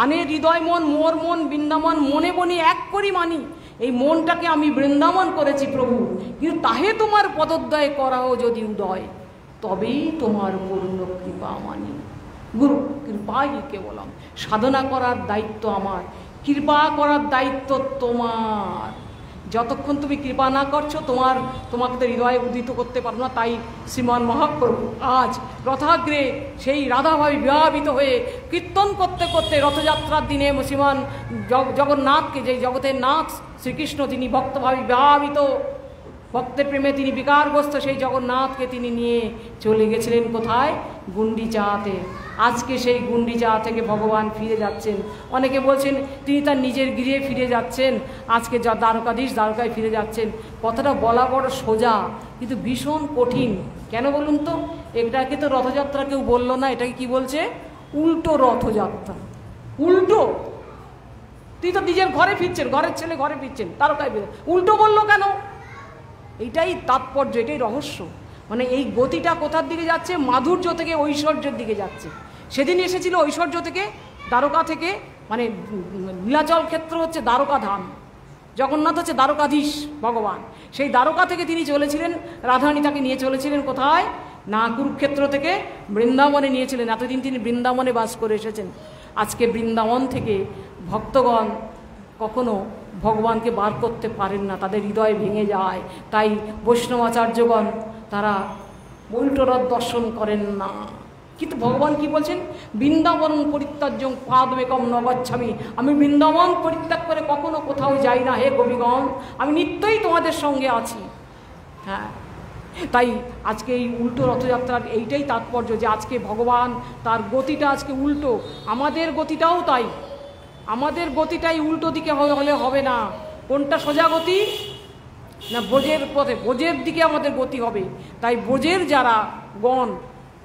আনে হৃদয় মন মোর মন বৃন্দাবন মনে বনি এক করি মানি। এই মনটাকে আমি বৃন্দাবন করেছি প্রভু, কিন্তু তাহে তোমার পদোদয় করাও যদি উদয়, তবেই তোমার পূর্ণ কৃপা মানি। গুরু কৃপাই কেবলম। সাধনা করার দায়িত্ব আমার, কৃপা করার দায়িত্ব তোমার। যতক্ষণ তুমি কৃপা না করছো, তোমাকে হৃদয়ে উদিত করতে পারো না। তাই শ্রীমান মহাপ্রভু আজ রথাগ্রে সেই রাধাভাবে বিভাবিত হয়ে কীর্তন করতে করতে রথযাত্রার দিনে শ্রীমান জগন্নাথকে, যে জগতের নাথ শ্রীকৃষ্ণ, তিনি ভক্তভাবে বিভাবিত, ভক্তের প্রেমে তিনি বিকারগ্রস্ত, সেই জগন্নাথকে তিনি নিয়ে চলে গেছিলেন কোথায়? গুন্ডিচাতে। আজকে সেই গুন্ডিচা থেকে ভগবান ফিরে যাচ্ছেন। অনেকে বলছেন তিনি তার নিজের গৃহে ফিরে যাচ্ছেন, আজকে দ্বারকাধীশ দ্বারকায় ফিরে যাচ্ছেন। কথাটা বলা বড় সোজা, কিন্তু ভীষণ কঠিন। কেন বলুন তো? এটাকে তো রথযাত্রা কেউ বললো না, এটাকে কি বলছে? উল্টো রথযাত্রা। উল্টো, তুই তো নিজের ঘরে ফিরছেন, ঘরের ছেলে ঘরে ফিরছেন, দ্বারকায় উল্টো বললো কেন? এইটাই তাৎপর্য, এটাই রহস্য। মানে এই গতিটা কোথার দিকে যাচ্ছে? মাধুর্য থেকে ঐশ্বর্যের দিকে যাচ্ছে। সেদিন এসেছিল ঐশ্বর্য থেকে, দ্বারকা থেকে, মানে নীলাচল ক্ষেত্র হচ্ছে দ্বারকা ধাম, জগন্নাথ হচ্ছে দ্বারকাধীশ ভগবান। সেই দ্বারকা থেকে তিনি চলেছিলেন, রাধারানী তাকে নিয়ে চলেছিলেন কোথায়? না, কুরুক্ষেত্র থেকে বৃন্দাবনে নিয়েছিলেন। এতদিন তিনি বৃন্দাবনে বাস করে এসেছেন। আজকে বৃন্দাবন থেকে ভক্তগণ কখনো ভগবানকে বার করতে পারেন না, তাদের হৃদয় ভেঙে যায়। তাই বৈষ্ণবাচার্যগণ তারা উল্টো রথ দর্শন করেন না। কিন্তু ভগবান কি বলছেন? বৃন্দাবন পরিত্যাজ্যং পাদমেকম ন গচ্ছামি। আমি বৃন্দাবন পরিত্যাগ করে কখনো কোথাও যাই না হে গোপীগণ, আমি নিত্যই তোমাদের সঙ্গে আছি। হ্যাঁ, তাই আজকে এই উল্টো রথযাত্রার এইটাই তাৎপর্য, যে আজকে ভগবান তার গতিটা আজকে উল্টো, আমাদের গতিটাও তাই। আমাদের গতিটাই উল্টো দিকে হলে হবে না। কোনটা সোজা গতি? না, ব্রজের পথে, ব্রজের দিকে আমাদের গতি হবে। তাই ব্রজের যারা গণ,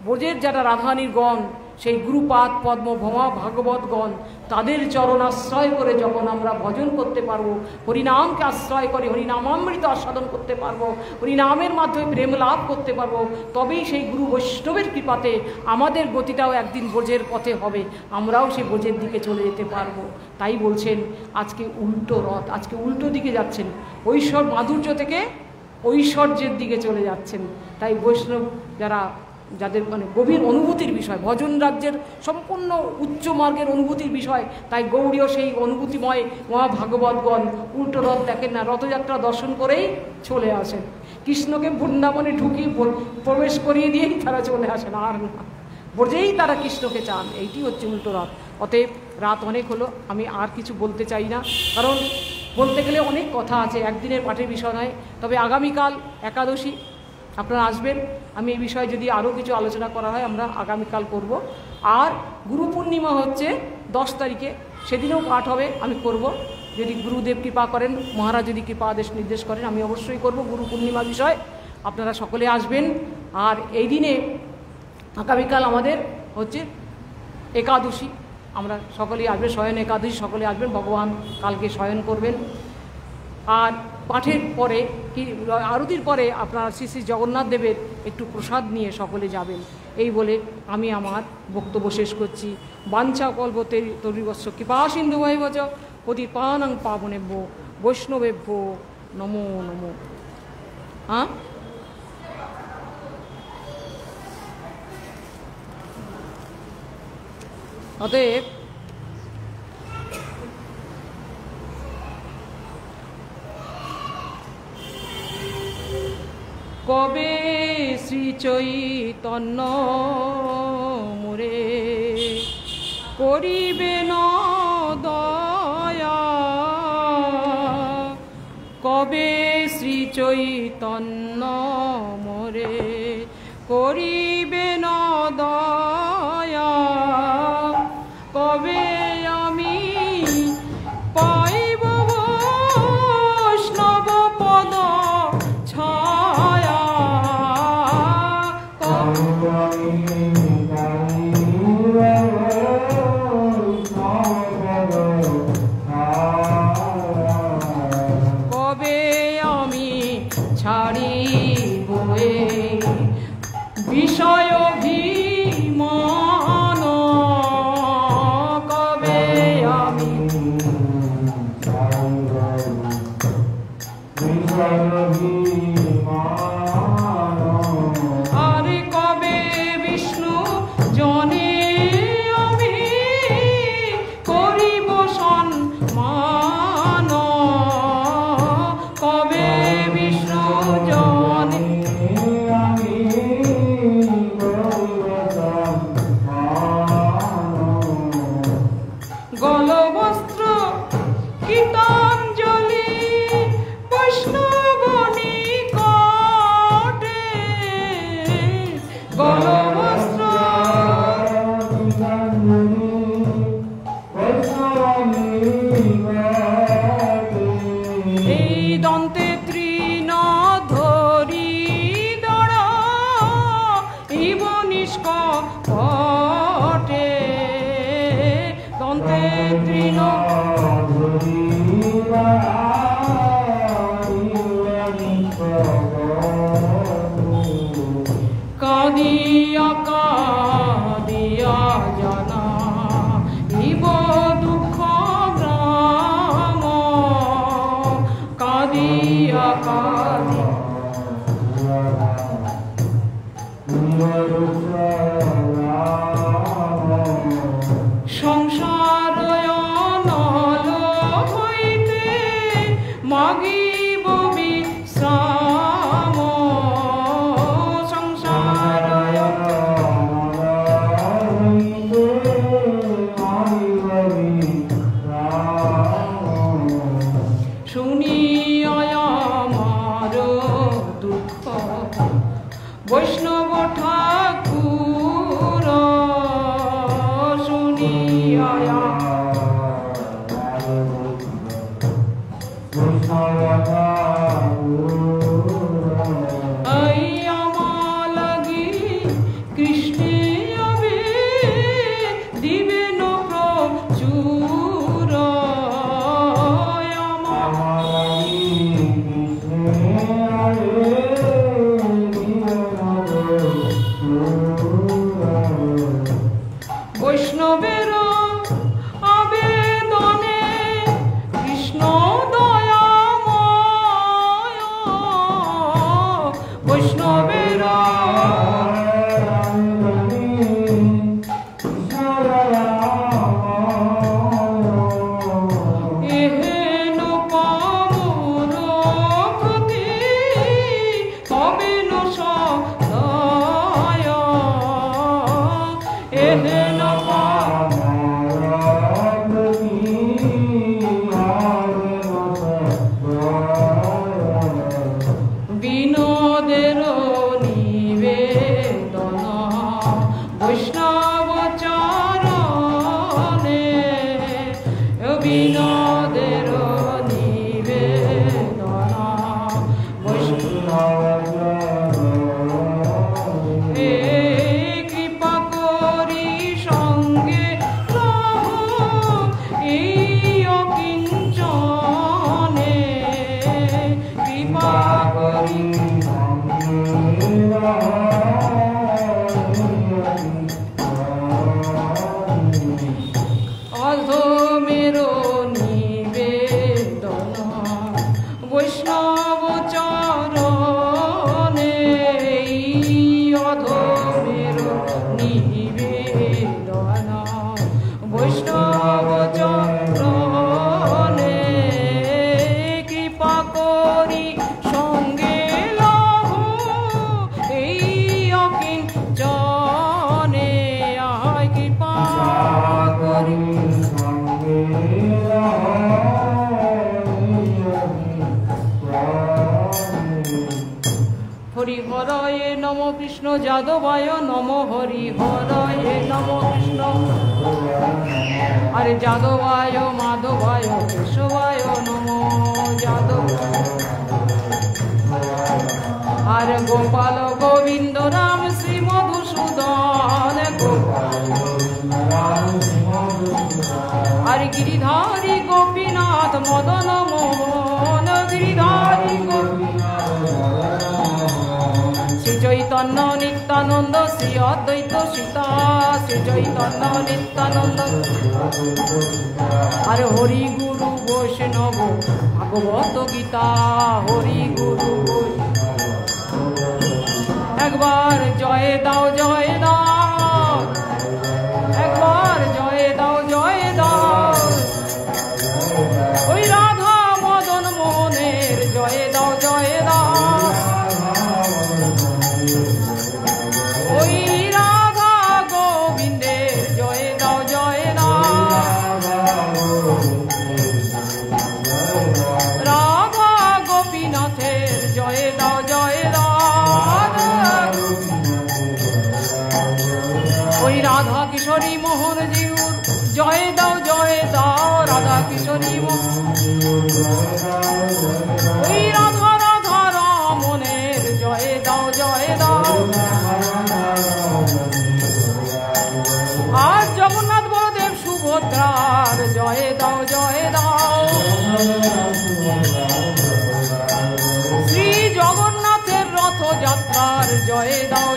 ব্রজের যারা রাধারানীর গণ, সেই গুরুপাদ পদ্ম ভমা ভাগবতগণ, তাদের চরণ আশ্রয় করে যখন আমরা ভজন করতে পারবো, হরিনামকে আশ্রয় করে হরিনামামৃত আস্বাদন করতে পারবো, হরিনামের মাধ্যমে প্রেম লাভ করতে পারবো, তবেই সেই গুরু বৈষ্ণবের কৃপাতে আমাদের গতিটাও একদিন ব্রজের পথে হবে, আমরাও সেই ব্রজের দিকে চলে যেতে পারবো। তাই বলছেন আজকে উল্টো রথ, আজকে উল্টো দিকে যাচ্ছেন, ঐশ্বর মাধুর্য থেকে ঐশ্বর্যের দিকে চলে যাচ্ছেন। তাই বৈষ্ণব যাদের মানে গভীর অনুভূতির বিষয়, ভজন রাজ্যের সম্পূর্ণ উচ্চ মার্গের অনুভূতির বিষয়, তাই গৌড়ীয় সেই অনুভূতিময় মহাভাগবতগণ উল্টো রথ দেখেন না, রথযাত্রা দর্শন করেই চলে আসেন, কৃষ্ণকে বৃন্দাবনে ঢুকিয়ে প্রবেশ করিয়ে দিয়েই তারা চলে আসেন, আর না ব্রজেই তারা কৃষ্ণকে চান। এইটি হচ্ছে উল্টো রথ। অতএব রাত অনেক হলো, আমি আর কিছু বলতে চাই না, কারণ বলতে গেলে অনেক কথা আছে, একদিনের পাঠের বিষয় নয়। তবে আগামীকাল একাদশী, আপনারা আসবেন, আমি এই বিষয়ে যদি আরও কিছু আলোচনা করা হয় আমরা আগামীকাল করব। আর গুরু পূর্ণিমা হচ্ছে 10 তারিখে, সেদিনেও পাঠ হবে, আমি করব যদি গুরুদেব কৃপা করেন, মহারাজ যদি কৃপা আদেশ নির্দেশ করেন, আমি অবশ্যই করব গুরু পূর্ণিমা বিষয়। আপনারা সকলে আসবেন। আর এই দিনে আগামীকাল আমাদের হচ্ছে একাদশী, আমরা সকলেই আসবেন, শয়ন একাদশী, সকলে আসবেন, ভগবান কালকে শয়ন করবেন। আর পাঠের পরে কি আরতির পরে আপনার শ্রী শ্রী জগন্নাথ দেবের একটু প্রসাদ নিয়ে সকলে যাবেন। এই বলে আমি আমার বক্তব্য শেষ করছি। বাঞ্ছা কল্পতে তরিবৎস কৃপা সিন্ধু বৈবচ পতিপানাং পাবনেভ্য বৈষ্ণবেভ্য নমো নমো। হ্যাঁ, অতএব কবে শ্রী চৈতন্য মোরে করিবে ন দয়া, কবে শ্রী চৈতন্য মোরে করিবে ন দয়া, কবে আমি পাইব বৈষ্ণব পদ ছায়া, কবে আমি ছাড়িব বিষয় অভিমান, কবে আমি আরে কবে বিষ্ণু জনে আমি করিব সম্মান, কবে বিষ্ণু জনে আমি গলবস্ত্র গীতাঞ্জলি বৈষ্ণবনী কটে, গলবস্ত্র এই দন্তে তৃণ ধরি দড়া ইব নিষ্কপটে, দন্তে তৃণ কাঁদিয়া কাঁদিয়া জানা ইব দুঃখ গ্রাম, কাঁদিয়া কাঁদিয়া সংসার অনল হইতে মাগিব বিশ্রাম, সংসার শুনিয়া আমার দুঃখ বৈষ্ণব ঠাকুর, শুনিয়া এই আমার লাগি কৃষ্ণ কৃপা করি অধমের নিবেদন বৈষ্ণব চরণে অধমের নিবেদন বৈষ্ণব চরণে কৃপা করি সঙ্গে লহ এই অকিঞ্চনে আয় কৃপা করি হরি হরয়ে নম কৃষ্ণ যাদবায় নম হরি হরয়ে নম কৃষ্ণ আরে যাদবায় মাধবায় কেশবায় নম যাদব আর গোপাল গোবিন্দ রাম শ্রী মধুসূদন আর গিরিধারী গোপীনাথ মদন মোহন গিরিধারী শ্রী চৈতন্য নিত্যানন্দ শ্রী অদ্বৈত সীতা শ্রী চৈতন্য নিত্যানন্দ আর হরি গুরু বৈষ্ণব ভাগবত গীতা হরি গুরু একবার জয় দাও জয় দাও একবার জয় দাও জয় দাও ওই রাধা মদন মোহনের জয় দাও জয় দাও ওই রাধা গোবিন্দের জয় দাও জয় দাও রাধা গোপীনাথের জয় দাও জয় দাও ওই রাধা কিশোরী মোহন জিউর জয় দাও রাধা কিশোরী ওই রাধা রাধা রমণের জয় দাও আর জগন্নাথ বলদেব সুভদ্রার জয় দাও শ্রী জগন্নাথের রথযাত্রার জয় দাও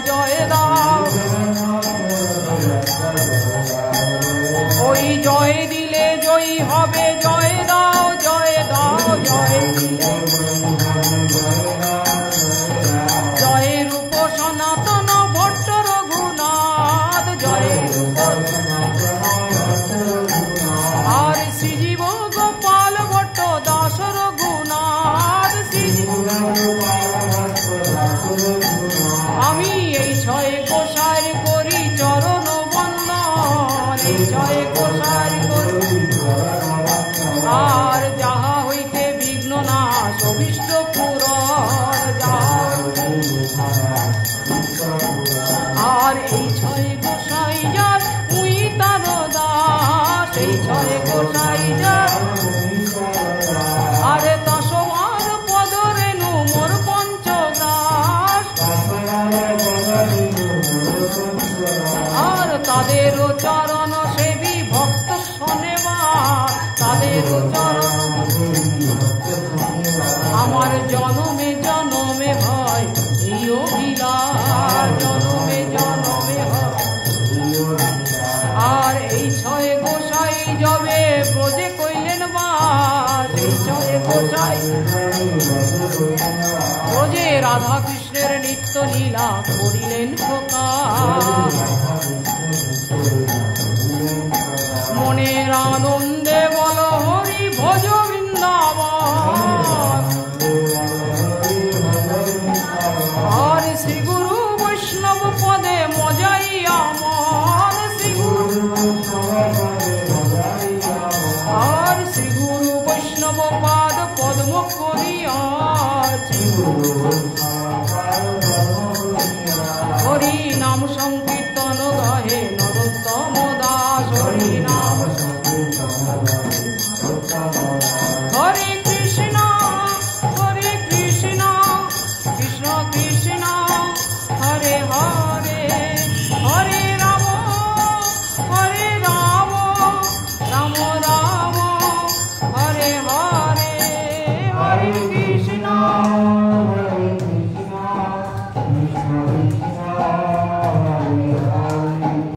ওই জয় দিলে জয়ী হবে জয় দাও জয় জয় রূপ সনাতন ভট্ট রঘুনাথ জয় আর শ্রীজীব গোপাল ভট্ট দাস রঘুনাথ আমি এই ছয় কোষার করি চরণ বন্দন এই ছয় কোষার করি আর যাহা হইতে বিঘ্ন নাশ অভীষ্ট পূরণ আর এই ছয় গোসাই যার মুই তার দাস এই ছয় গোসাই যার আরে দশবার পদ রেণু মোর পঞ্চগ্রাস আর তাদেরও চরণ সেবী ভক্ত শোনেবা তাদেরও চরণ আমার জনমে জনমে হয় এই অভিলাষ জনমে জনমে হয় আর এই ছয় গোসাই যবে ব্রজে কইলেন বাস এই ছয় গোসাই ব্রজে রাধা কৃষ্ণের নিত্য লীলা করিলেন প্রকাশ মনের আনন্দে বল হরি ভজ বৃন্দাবন আর শ্রী গুরু বৈষ্ণব পদে মজাই আমার শ্রী গুরু আর শ্রী গুরু বৈষ্ণব পাদ পদ্ম করিয়াছি হরি নাম সংকীর্তন গাহে